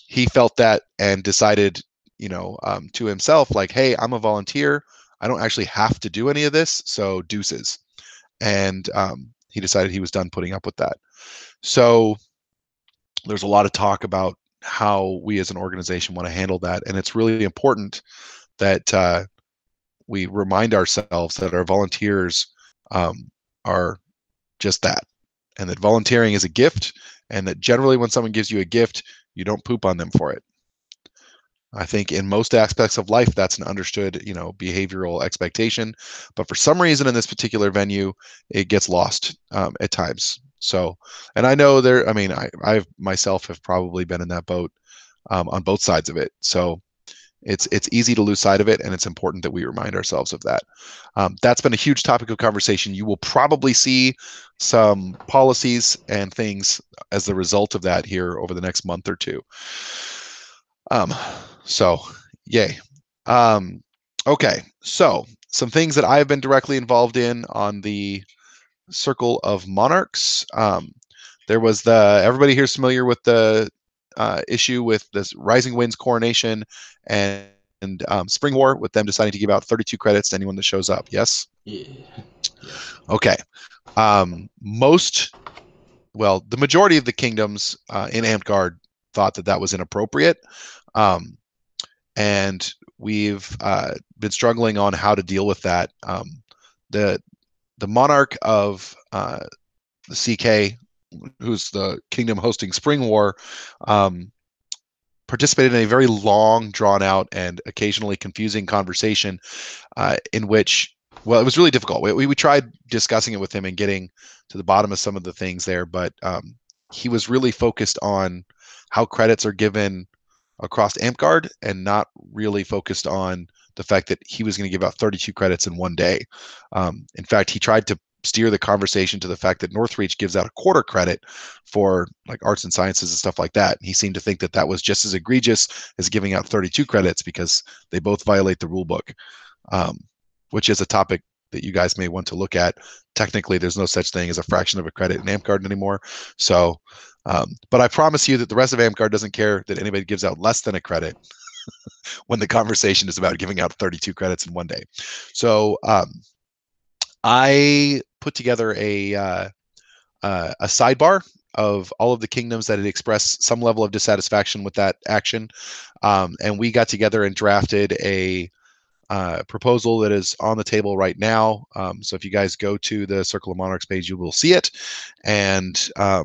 he felt that and decided, to himself, like, hey, I'm a volunteer. I don't actually have to do any of this. So deuces. And he decided he was done putting up with that. So there's a lot of talk about how we as an organization want to handle that. And it's really important that we remind ourselves that our volunteers are just that, and that volunteering is a gift, and that generally when someone gives you a gift, you don't poop on them for it. I think in most aspects of life, that's an understood, behavioral expectation. But for some reason in this particular venue, it gets lost at times. So, and I know I myself have probably been in that boat on both sides of it. So it's easy to lose sight of it, and it's important that we remind ourselves of that. That's been a huge topic of conversation. You will probably see some policies and things as the result of that here over the next month or two. So yay. Okay, so some things that I've been directly involved in on the Circle of Monarchs. There was everybody here is familiar with the issue with this Rising Winds coronation and Spring War, with them deciding to give out 32 credits to anyone that shows up. Yes? Yeah. Okay. The majority of the kingdoms in Antguard thought that was inappropriate. And we've been struggling on how to deal with that the monarch of the CK, who's the kingdom hosting Spring War, participated in a very long, drawn out, and occasionally confusing conversation in which, well, it was really difficult. We tried discussing it with him and getting to the bottom of some of the things there, but he was really focused on how credits are given across AmpGuard and not really focused on the fact that he was going to give out 32 credits in one day. In fact, he tried to steer the conversation to the fact that Northreach gives out a quarter credit for like arts and sciences and stuff like that. He seemed to think that that was just as egregious as giving out 32 credits because they both violate the rule book, which is a topic that you guys may want to look at. Technically, there's no such thing as a fraction of a credit in AmpGuard anymore. So, but I promise you that the rest of AmpGuard doesn't care that anybody gives out less than a credit when the conversation is about giving out 32 credits in one day. So I put together a sidebar of all of the kingdoms that had expressed some level of dissatisfaction with that action, and we got together and drafted a proposal that is on the table right now. So if you guys go to the Circle of Monarchs page, you will see it. And I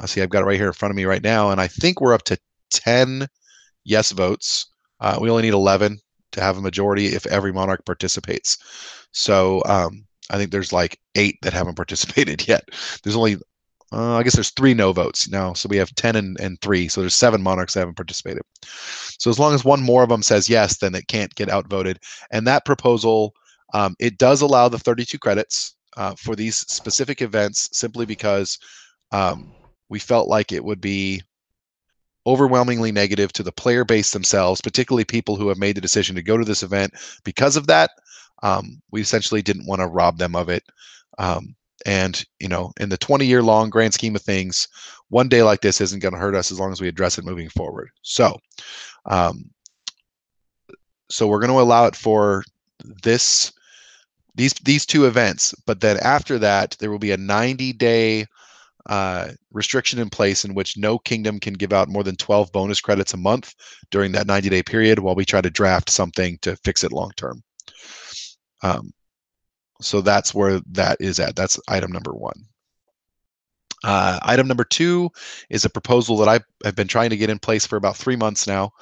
see I've got it right here in front of me right now, and I think we're up to 10 yes votes. We only need 11 to have a majority if every monarch participates. So I think there's like 8 that haven't participated yet. There's only, I guess there's 3 no votes now. So we have 10 and 3. So there's 7 monarchs that haven't participated. So as long as one more of them says yes, then it can't get outvoted. And that proposal, it does allow the 32 credits for these specific events simply because we felt like it would be overwhelmingly negative to the player base themselves, particularly people who have made the decision to go to this event because of that. We essentially didn't want to rob them of it. And, you know, in the 20-year long grand scheme of things, one day like this isn't going to hurt us as long as we address it moving forward. So, so we're going to allow it for these 2 events, but then after that, there will be a 90-day restriction in place in which no kingdom can give out more than 12 bonus credits a month during that 90-day period while we try to draft something to fix it long term. So that's where that is at. That's item number 1. Item number 2 is a proposal that I've been trying to get in place for about 3 months now.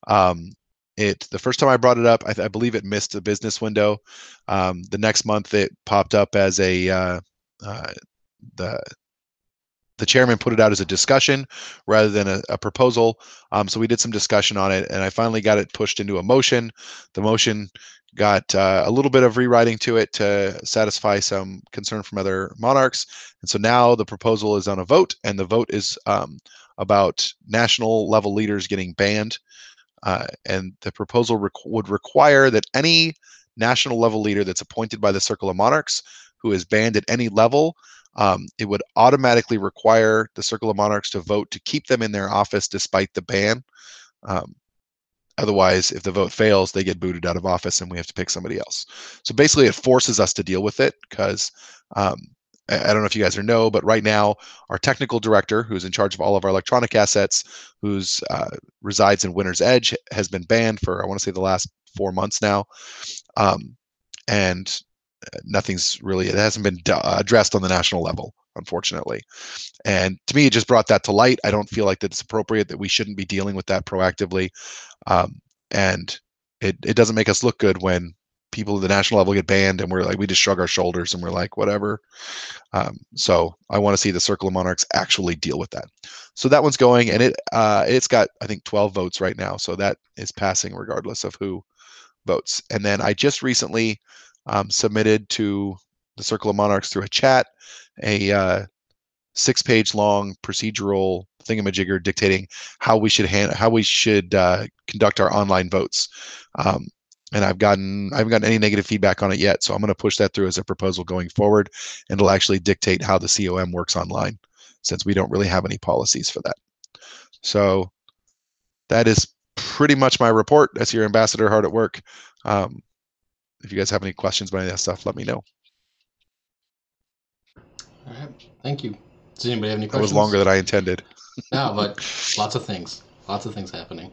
The first time I brought it up, I believe it missed a business window. The next month it popped up as the chairman put it out as a discussion rather than a proposal. So we did some discussion on it, and I finally got it pushed into a motion. The motion got a little bit of rewriting to it to satisfy some concern from other monarchs. And so now the proposal is on a vote, and the vote is about national level leaders getting banned. And the proposal would require that any national level leader that's appointed by the Circle of Monarchs who is banned at any level, it would automatically require the Circle of Monarchs to vote to keep them in their office despite the ban. Otherwise, if the vote fails, they get booted out of office and we have to pick somebody else. So basically, it forces us to deal with it because I don't know if you guys know, but right now, our technical director, who's in charge of all of our electronic assets, who's resides in Winter's Edge, has been banned for, I want to say, the last 4 months now. And nothing's really, it hasn't been addressed on the national level, unfortunately. And to me, it just brought that to light. I don't feel like that it's appropriate, that we shouldn't be dealing with that proactively. And it doesn't make us look good when people at the national level get banned and we're like, we just shrug our shoulders and we're like, whatever. So I want to see the Circle of Monarchs actually deal with that. So that one's going, and it's got, I think, 12 votes right now. So that is passing regardless of who votes. And then I just recently submitted to the Circle of Monarchs through a chat a 6-page long procedural thingamajigger dictating how we should conduct our online votes. And I haven't gotten any negative feedback on it yet, so I'm going to push that through as a proposal going forward, and it'll actually dictate how the COM works online, since we don't really have any policies for that. So that is pretty much my report. That's your ambassador hard at work. If you guys have any questions about any of that stuff, let me know. All right, thank you. Does anybody have any That questions? was longer than I intended. No, but lots of things happening.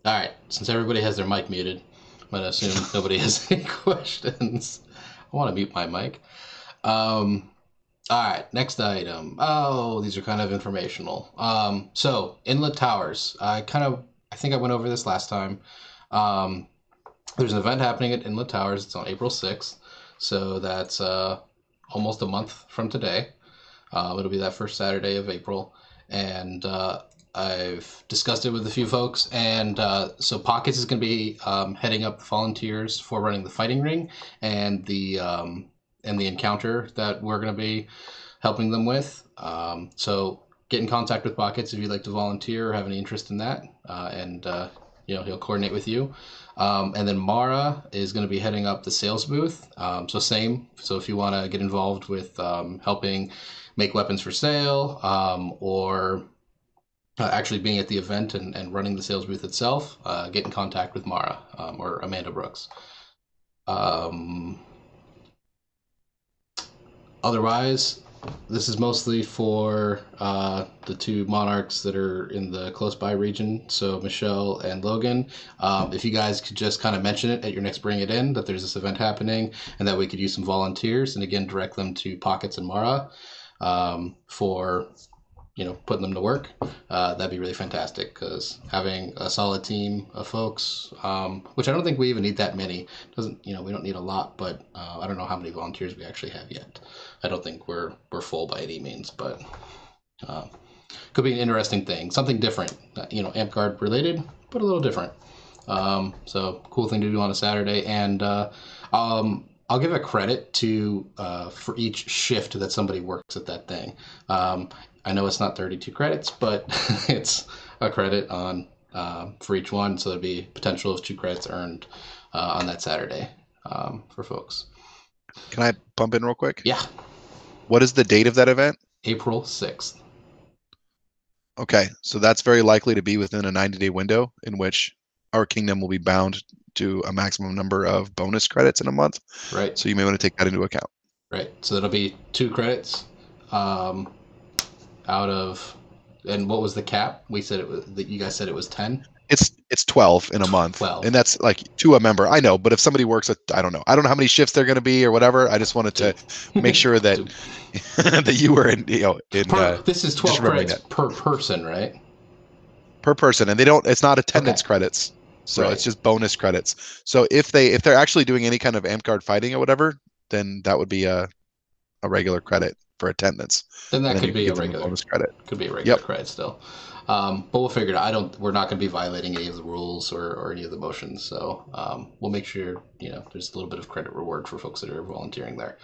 All right, since everybody has their mic muted, I'm gonna assume nobody has any questions. I want to mute my mic. All right, next item. Oh, these are kind of informational. So Inlet Towers. I think I went over this last time. There's an event happening at Inlet Towers. It's on April 6th. So that's almost a month from today. It'll be that first Saturday of April. And I've discussed it with a few folks. And so Pockets is going to be heading up volunteers for running the fighting ring and the encounter that we're going to be helping them with. So get in contact with Pockets if you'd like to volunteer or have any interest in that. And he'll coordinate with you. And then Mara is going to be heading up the sales booth. So same. So if you want to get involved with helping make weapons for sale, or actually being at the event and running the sales booth itself, get in contact with Mara or Amanda Brooks. Otherwise, this is mostly for the two monarchs that are in the close by region, so Michelle and Logan. If you guys could just kind of mention it at your next Bring It In, that there's this event happening and that we could use some volunteers, and again, direct them to Pockets and Mara for putting them to work. That'd be really fantastic, because having a solid team of folks, which I don't think we even need that many, we don't need a lot, but I don't know how many volunteers we actually have yet. I don't think we're full by any means, but could be an interesting thing, something different, Amp Guard related, but a little different. So cool thing to do on a Saturday. And I'll give a credit to for each shift that somebody works at that thing. I know it's not 32 credits, but it's a credit on for each one, so there'd be potential of 2 credits earned on that Saturday for folks. Can I bump in real quick? Yeah. What is the date of that event? April 6th. Okay, so that's very likely to be within a 90-day window in which our kingdom will be bound to a maximum number of bonus credits in a month. Right. So you may want to take that into account. Right. So that'll be 2 credits out of, and what was the cap? We said you guys said it was 10. It's 12 in a month. 12. And that's like to a member. I know, but if somebody works I don't know how many shifts they're going to be or whatever. I just wanted to make sure that that you were in this is 12 credits per person, right? Per person, and it's not attendance credits. So right. It's just bonus credits. So if they're actually doing any kind of Amp Guard fighting or whatever, then that would be a regular credit for attendance. Then that could be a regular bonus credit. Could be a regular credit still. But we'll figure it out. We're not going to be violating any of the rules or any of the motions. So we'll make sure there's a little bit of credit reward for folks that are volunteering there.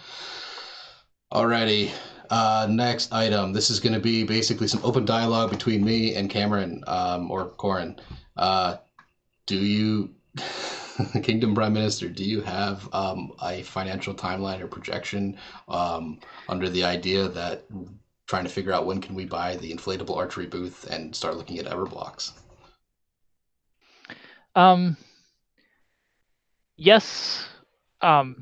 Alrighty. Next item. This is going to be basically some open dialogue between me and Cameron or Corin. Do you, Kingdom Prime Minister, do you have a financial timeline or projection under the idea that trying to figure out when can we buy the inflatable archery booth and start looking at Everblocks? Yes. Like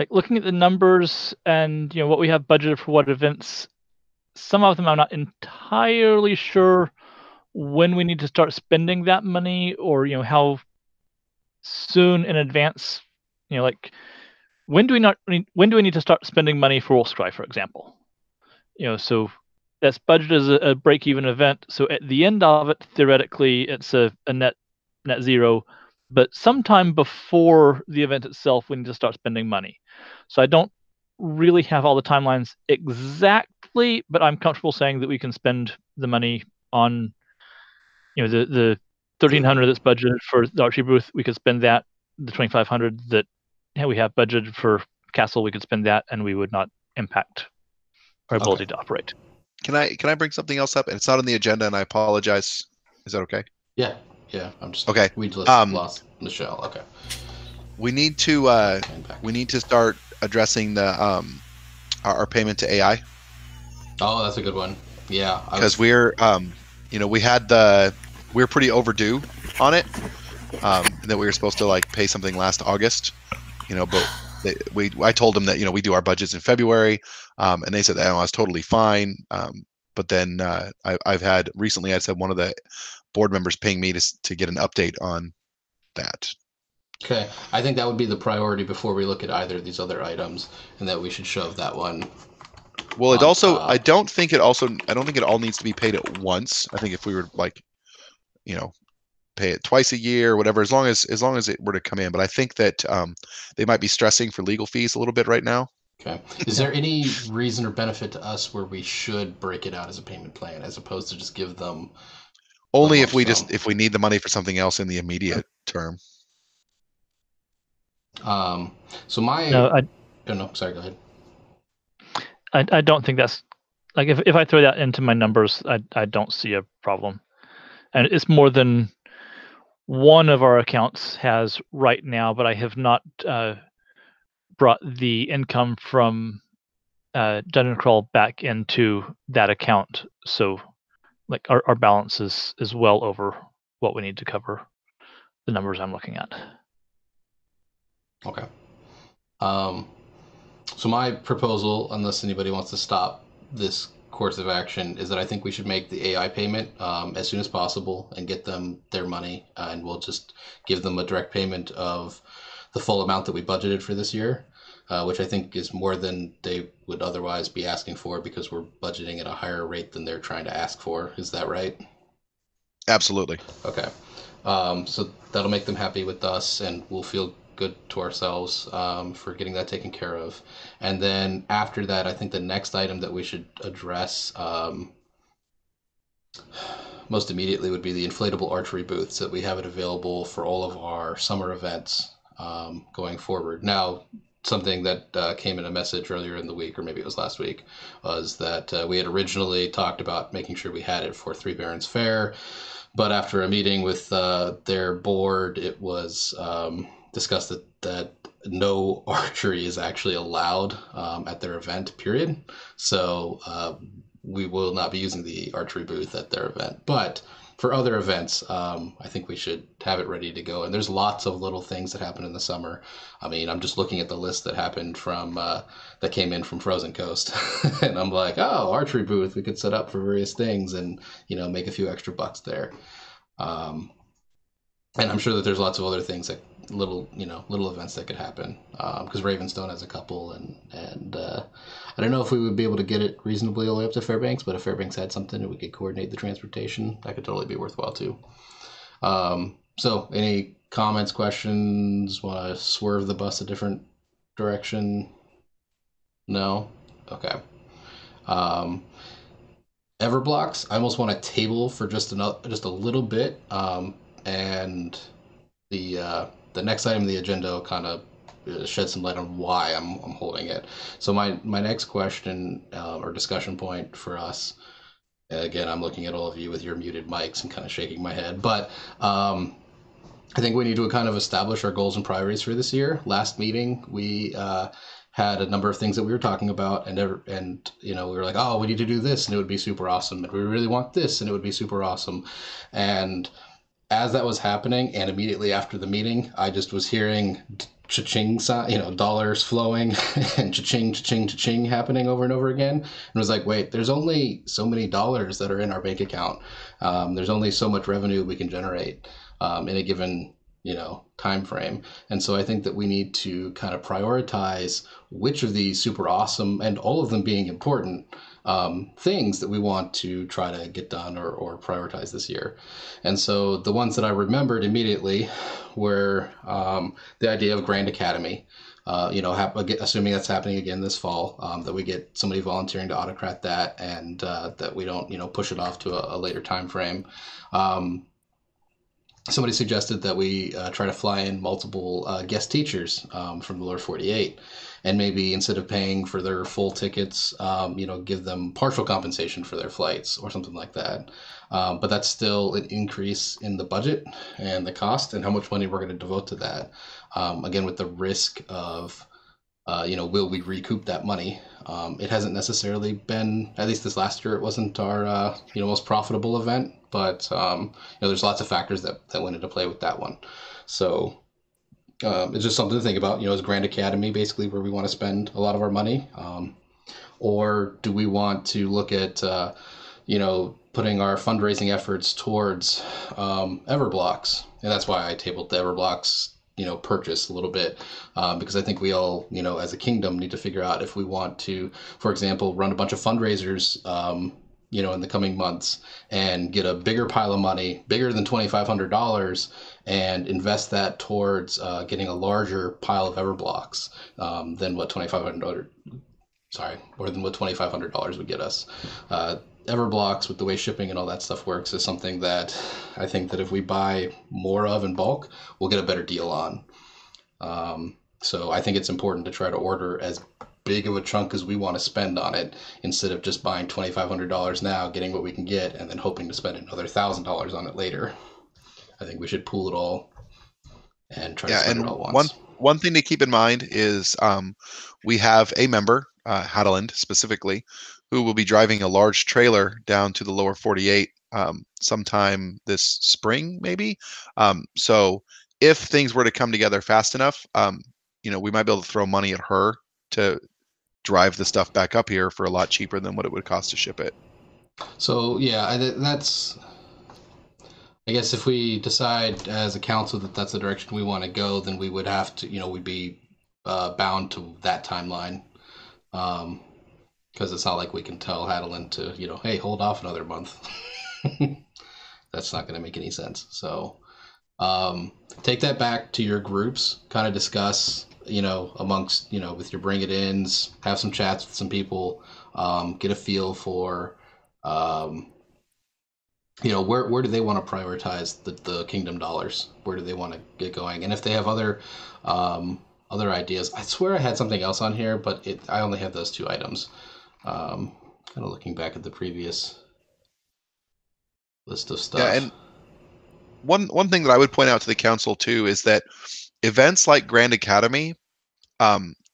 looking at the numbers and what we have budgeted for what events, some of them I'm not entirely sure when we need to start spending that money, or how soon in advance, like when do we need to start spending money for Wolfscry, for example? So that's budgeted as a break-even event. So at the end of it, theoretically, it's a net zero. But sometime before the event itself, we need to start spending money. So I don't really have all the timelines exactly, but I'm comfortable saying that we can spend the money on the 1,300 that's budgeted for the archery booth. We could spend that. The 2,500 that we have budgeted for Castle, we could spend that, and we would not impact our ability to operate. Can I bring something else up? And it's not on the agenda, and I apologize. Is that okay? Yeah. I'm just okay. We just lost Michelle. Okay. We need to start addressing the our payment to AI. Oh, that's a good one. Yeah. Because we're we're pretty overdue on it. That we were supposed to pay something last August, but I told them that we do our budgets in February, and they said that was totally fine. But then I've had recently, I just had one of the board members ping me to get an update on that. Okay, I think that would be the priority before we look at either of these other items, and that we should shove that one. Well, it on also, top. I don't think it all needs to be paid at once. I think if we were like, pay it twice a year or whatever, as long as it were to come in. But I think that they might be stressing for legal fees a little bit right now. Okay. Is there any reason or benefit to us where we should break it out as a payment plan as opposed to just give them only a if we lump sum? if we need the money for something else in the immediate term? So my no, sorry, go ahead. I don't think that's like if I throw that into my numbers, I don't see a problem, and it's more than one of our accounts has right now, but I have not brought the income from Dungeon Crawl back into that account, so like our balance is well over what we need to cover the numbers I'm looking at. Okay. So my proposal, unless anybody wants to stop this course of action, is that I think we should make the AI payment as soon as possible and get them their money, and we'll just give them a direct payment of the full amount that we budgeted for this year, which I think is more than they would otherwise be asking for because we're budgeting at a higher rate than they're trying to ask for. Is that right? Absolutely. Okay. So that'll make them happy with us, and we'll feel good to ourselves for getting that taken care of. And then after that, I think the next item that we should address most immediately would be the inflatable archery booths that we have it available for all of our summer events going forward. Now, something that came in a message earlier in the week, or maybe it was last week, was that we had originally talked about making sure we had it for Three Barons Fair, but after a meeting with their board, it was discussed that no archery is actually allowed at their event, period. So we will not be using the archery booth at their event. But for other events, I think we should have it ready to go. And there's lots of little things that happen in the summer. I mean, I'm just looking at the list that happened from that came in from Frozen Coast, and I'm like, oh, archery booth, we could set up for various things and make a few extra bucks there. And I'm sure that there's lots of other things that little events that could happen because Ravenstone has a couple, and I don't know if we would be able to get it reasonably all the way up to Fairbanks, but if Fairbanks had something and we could coordinate the transportation, that could totally be worthwhile too. So any comments, questions? Want to swerve the bus a different direction? No? Okay. Everblocks, I almost want to table for just a little bit, and the next item on the agenda will kind of shed some light on why I'm holding it. So my next question or discussion point for us, again, I'm looking at all of you with your muted mics and kind of shaking my head, but I think we need to kind of establish our goals and priorities for this year. Last meeting, we had a number of things that we were talking about, and we were like, oh, we need to do this, and it would be super awesome, and we really want this, and it would be super awesome. And as that was happening, and immediately after the meeting, I just was hearing cha-ching, dollars flowing and cha-ching, cha-ching, cha-ching happening over and over again. And it was like, wait, there's only so many dollars that are in our bank account. There's only so much revenue we can generate in a given time frame. And so I think that we need to kind of prioritize which of these super awesome, and all of them being important, things that we want to try to get done or prioritize this year. And so the ones that I remembered immediately were the idea of Grand Academy. Assuming that's happening again this fall, that we get somebody volunteering to autocrat that, and that we don't push it off to a later time frame. Somebody suggested that we try to fly in multiple guest teachers from the lower 48, and maybe instead of paying for their full tickets, give them partial compensation for their flights or something like that. But that's still an increase in the budget and the cost and how much money we're going to devote to that. Again, with the risk of, will we recoup that money? It hasn't necessarily been, at least this last year, it wasn't our most profitable event, but there's lots of factors that went into play with that one. So it's just something to think about. Is Grand Academy basically where we want to spend a lot of our money, or do we want to look at putting our fundraising efforts towards Everblocks, and that's why I tabled the Everblocks purchase a little bit, because I think we all, as a kingdom, need to figure out if we want to, for example, run a bunch of fundraisers, in the coming months and get a bigger pile of money, bigger than $2,500, and invest that towards getting a larger pile of Everblocks than what $2,500. Sorry, more than what $2,500 would get us. Everblocks, with the way shipping and all that stuff works, is something that I think that if we buy more of in bulk, we'll get a better deal on. So I think it's important to try to order as big of a chunk as we want to spend on it, instead of just buying $2,500 now, getting what we can get, and then hoping to spend another $1,000 on it later. I think we should pool it all and try to spend it all once. One thing to keep in mind is we have a member, Hadeland specifically, who will be driving a large trailer down to the lower 48 sometime this spring, maybe. So if things were to come together fast enough, we might be able to throw money at her to drive the stuff back up here for a lot cheaper than what it would cost to ship it. So yeah, I guess if we decide as a council that that's the direction we want to go, then we would have to, we'd be bound to that timeline. Because it's not like we can tell Hadeland to, hey, hold off another month. That's not going to make any sense. So take that back to your groups, kind of discuss, amongst, with your bring it ins, have some chats with some people, get a feel for, where do they want to prioritize the kingdom dollars? Where do they want to get going? And if they have other ideas, I swear I had something else on here, but I only have those two items. Kind of looking back at the previous list of stuff. Yeah, and one thing that I would point out to the council too is that events like Grand Academy,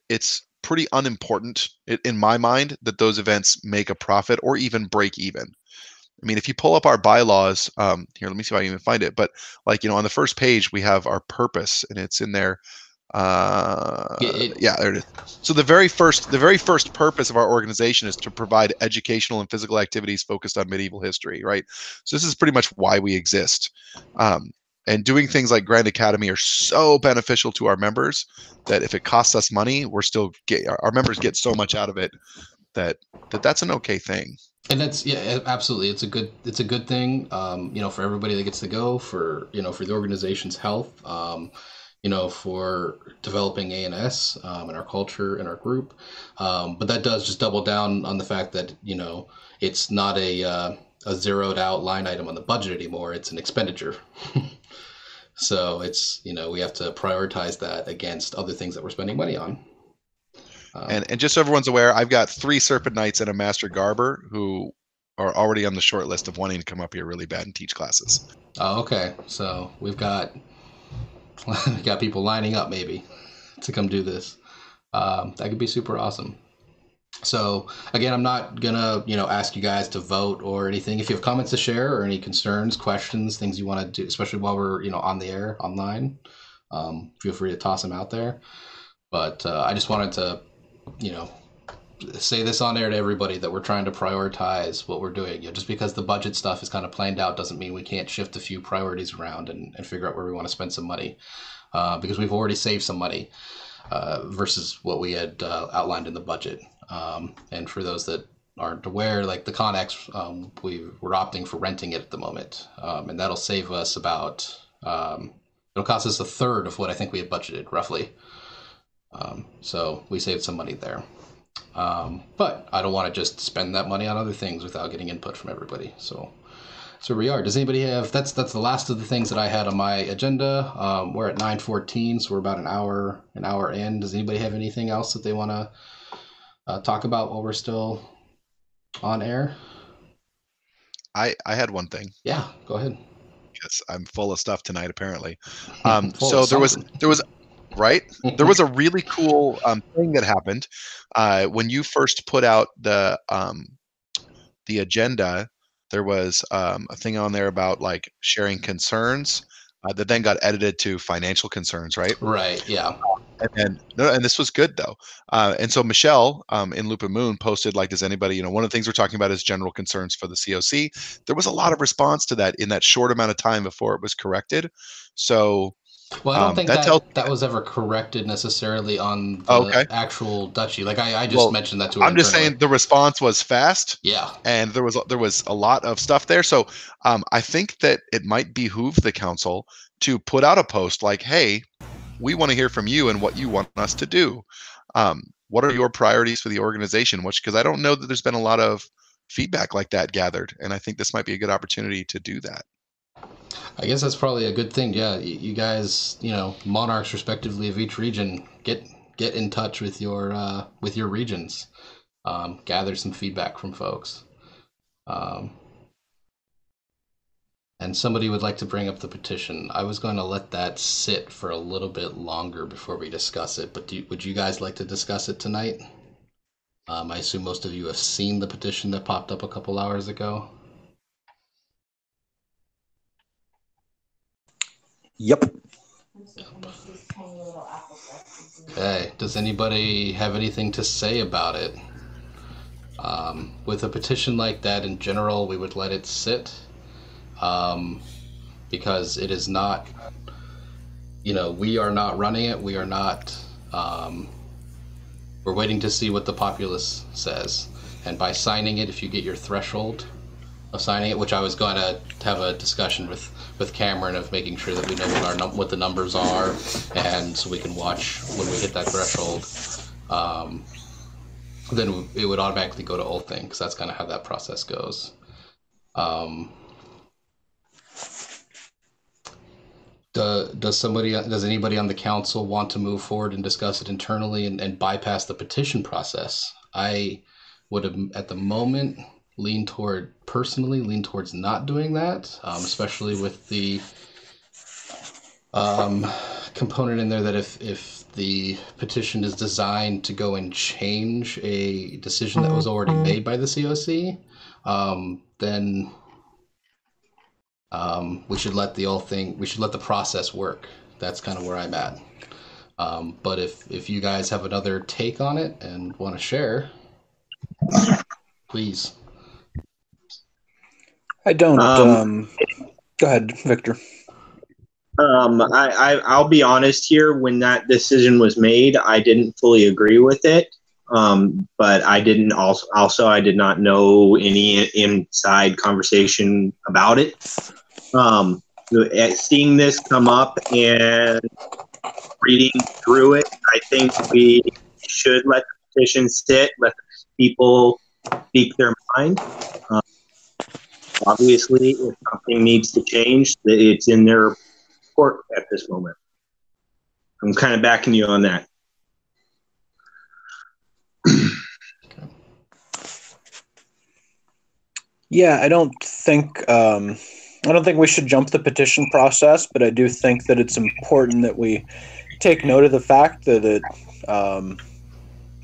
it's pretty unimportant in my mind that those events make a profit or even break even. I mean, if you pull up our bylaws, here, let me see if I can even find it. But on the first page, we have our purpose, and it's in there. Yeah, there it is. So the very first purpose of our organization is to provide educational and physical activities focused on medieval history, right? So this is pretty much why we exist. And doing things like Grand Academy are so beneficial to our members that if it costs us money, our members get so much out of it that's an okay thing. And that's absolutely. It's a good thing, for everybody that gets to go, for the organization's health, for developing ANS and our culture and our group. But that does just double down on the fact that, it's not a zeroed out line item on the budget anymore. It's an expenditure. So it's, we have to prioritize that against other things that we're spending money on. And just so everyone's aware, I've got 3 Serpent Knights and a Master Garber who are already on the short list of wanting to come up here really bad and teach classes. Oh, okay. So we've got people lining up maybe to come do this. That could be super awesome. So again, I'm not gonna ask you guys to vote or anything. If you have comments to share or any concerns, questions, things you want to do, especially while we're on the air online, feel free to toss them out there. But I just wanted to say this on air to everybody that we're trying to prioritize what we're doing. Just because the budget stuff is kind of planned out doesn't mean we can't shift a few priorities around and figure out where we want to spend some money, because we've already saved some money versus what we had outlined in the budget. And for those that aren't aware, like the Connex, we're opting for renting it at the moment, and that'll save us about it'll cost us a third of what I think we had budgeted roughly. So we saved some money there. But I don't want to just spend that money on other things without getting input from everybody. So we are. Does anybody have? That's the last of the things that I had on my agenda. We're at 9:14, so we're about an hour in. Does anybody have anything else that they want to talk about while we're still on air? I had one thing. Yeah, go ahead. Yes, I'm full of stuff tonight apparently. So there was right? There was a really cool thing that happened when you first put out the agenda. There was a thing on there about like sharing concerns that then got edited to financial concerns, right? Right. Yeah. And this was good though. And so Michelle in Loop and Moon posted, like, does anybody, one of the things we're talking about is general concerns for the COC. There was a lot of response to that in that short amount of time before it was corrected. So well, I don't think that that was ever corrected necessarily on the okay. actual duchy. Like I just mentioned that to her. I'm just saying the response was fast. Yeah. And there was a lot of stuff there. So I think that it might behoove the council to put out a post like, hey, we want to hear from you and what you want us to do. What are your priorities for the organization? Because I don't know that there's been a lot of feedback like that gathered. And I think this might be a good opportunity to do that. I guess that's probably a good thing. Yeah, you guys, monarchs respectively of each region, get in touch with your regions, gather some feedback from folks. And somebody would like to bring up the petition. I was going to let that sit for a little bit longer before we discuss it, but would you guys like to discuss it tonight? I assume most of you have seen the petition that popped up a couple hours ago. Yep. Okay, does anybody have anything to say about it? With a petition like that in general, we would let it sit. Because it is not, we are not running it. We are not, we're waiting to see what the populace says. And by signing it, if you get your threshold of signing it, which I was going to have a discussion with Cameron of making sure that we know what the numbers are, and so we can watch when we hit that threshold, then it would automatically go to Old Thing, because that's kind of how that process goes. Does anybody on the council want to move forward and discuss it internally and bypass the petition process? I would have, at the moment, lean towards not doing that, especially with the component in there that if the petition is designed to go and change a decision that was already made by the COC, then we should let the process work. That's kind of where I'm at. But if you guys have another take on it and want to share, please. I don't. Go ahead, Victor. I'll be honest here. When that decision was made, I didn't fully agree with it. But I didn't I did not know any inside conversation about it. Seeing this come up and reading through it, I think we should let the petition sit, let people speak their mind. Obviously, if something needs to change, it's in their court at this moment. I'm kind of backing you on that. Yeah, I don't think we should jump the petition process, but I do think that it's important that we take note of the fact that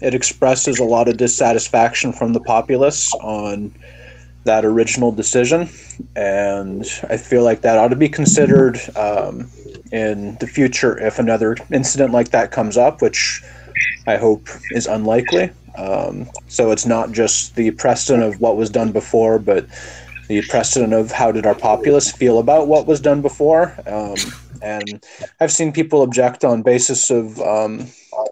it expresses a lot of dissatisfaction from the populace on that original decision, and I feel like that ought to be considered in the future if another incident like that comes up, which I hope is unlikely. So it's not just the precedent of what was done before, but the precedent of how did our populace feel about what was done before. And I've seen people object on basis of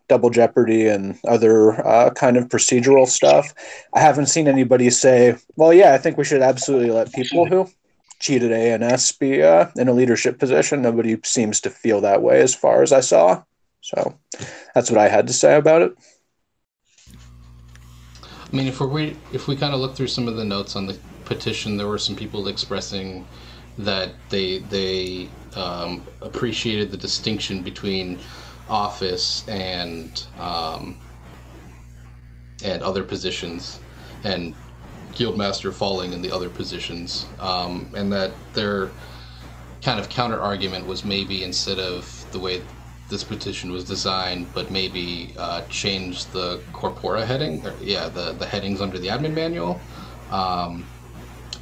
double jeopardy and other kind of procedural stuff. I haven't seen anybody say, well, yeah, I think we should absolutely let people who cheated ANS be in a leadership position. Nobody seems to feel that way as far as I saw. So that's what I had to say about it. I mean, if we kind of look through some of the notes on the petition, there were some people expressing that they appreciated the distinction between office and other positions, and guildmaster falling in the other positions, and that their kind of counter argument was maybe instead of the way this petition was designed, but maybe change the corpora heading, the headings under the admin manual. I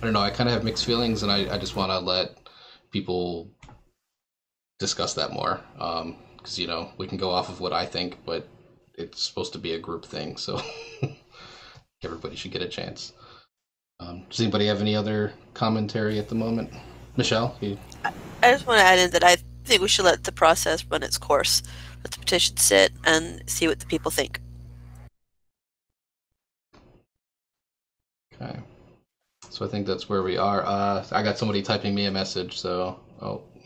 don't know, I kind of have mixed feelings, and I just want to let people discuss that more. because we can go off of what I think, but it's supposed to be a group thing, so everybody should get a chance. Does anybody have any other commentary at the moment? Michelle? I just want to add in that I think we should let the process run its course. Let the petition sit and see what the people think. Okay. So I think that's where we are. I got somebody typing me a message, so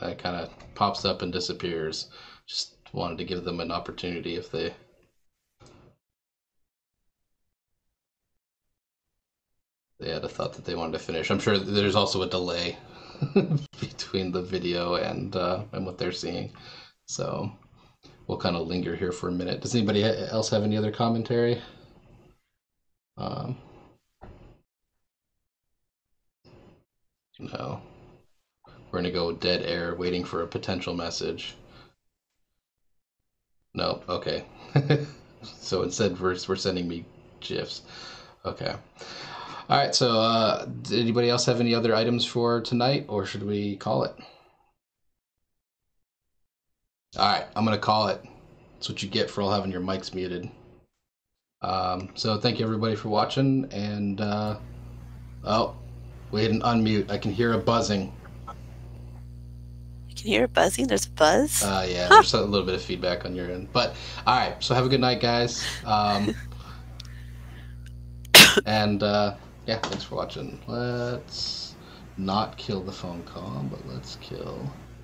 that kind of pops up and disappears. Just wanted to give them an opportunity if they had a thought that they wanted to finish. I'm sure there's also a delay between the video and what they're seeing. So we'll kind of linger here for a minute. Does anybody else have any other commentary? No. We're going to go dead air, waiting for a potential message. No, okay. So instead, we're sending me GIFs. Okay. All right, so did anybody else have any other items for tonight, or should we call it? All right, I'm going to call it. That's what you get for all having your mics muted. So thank you, everybody, for watching. And, oh, we didn't unmute. I can hear a buzzing. You can hear a buzzing? There's a buzz? Yeah, there's a little bit of feedback on your end. But, all right, so have a good night, guys. And, yeah, thanks for watching. Let's not kill the phone call, but let's kill...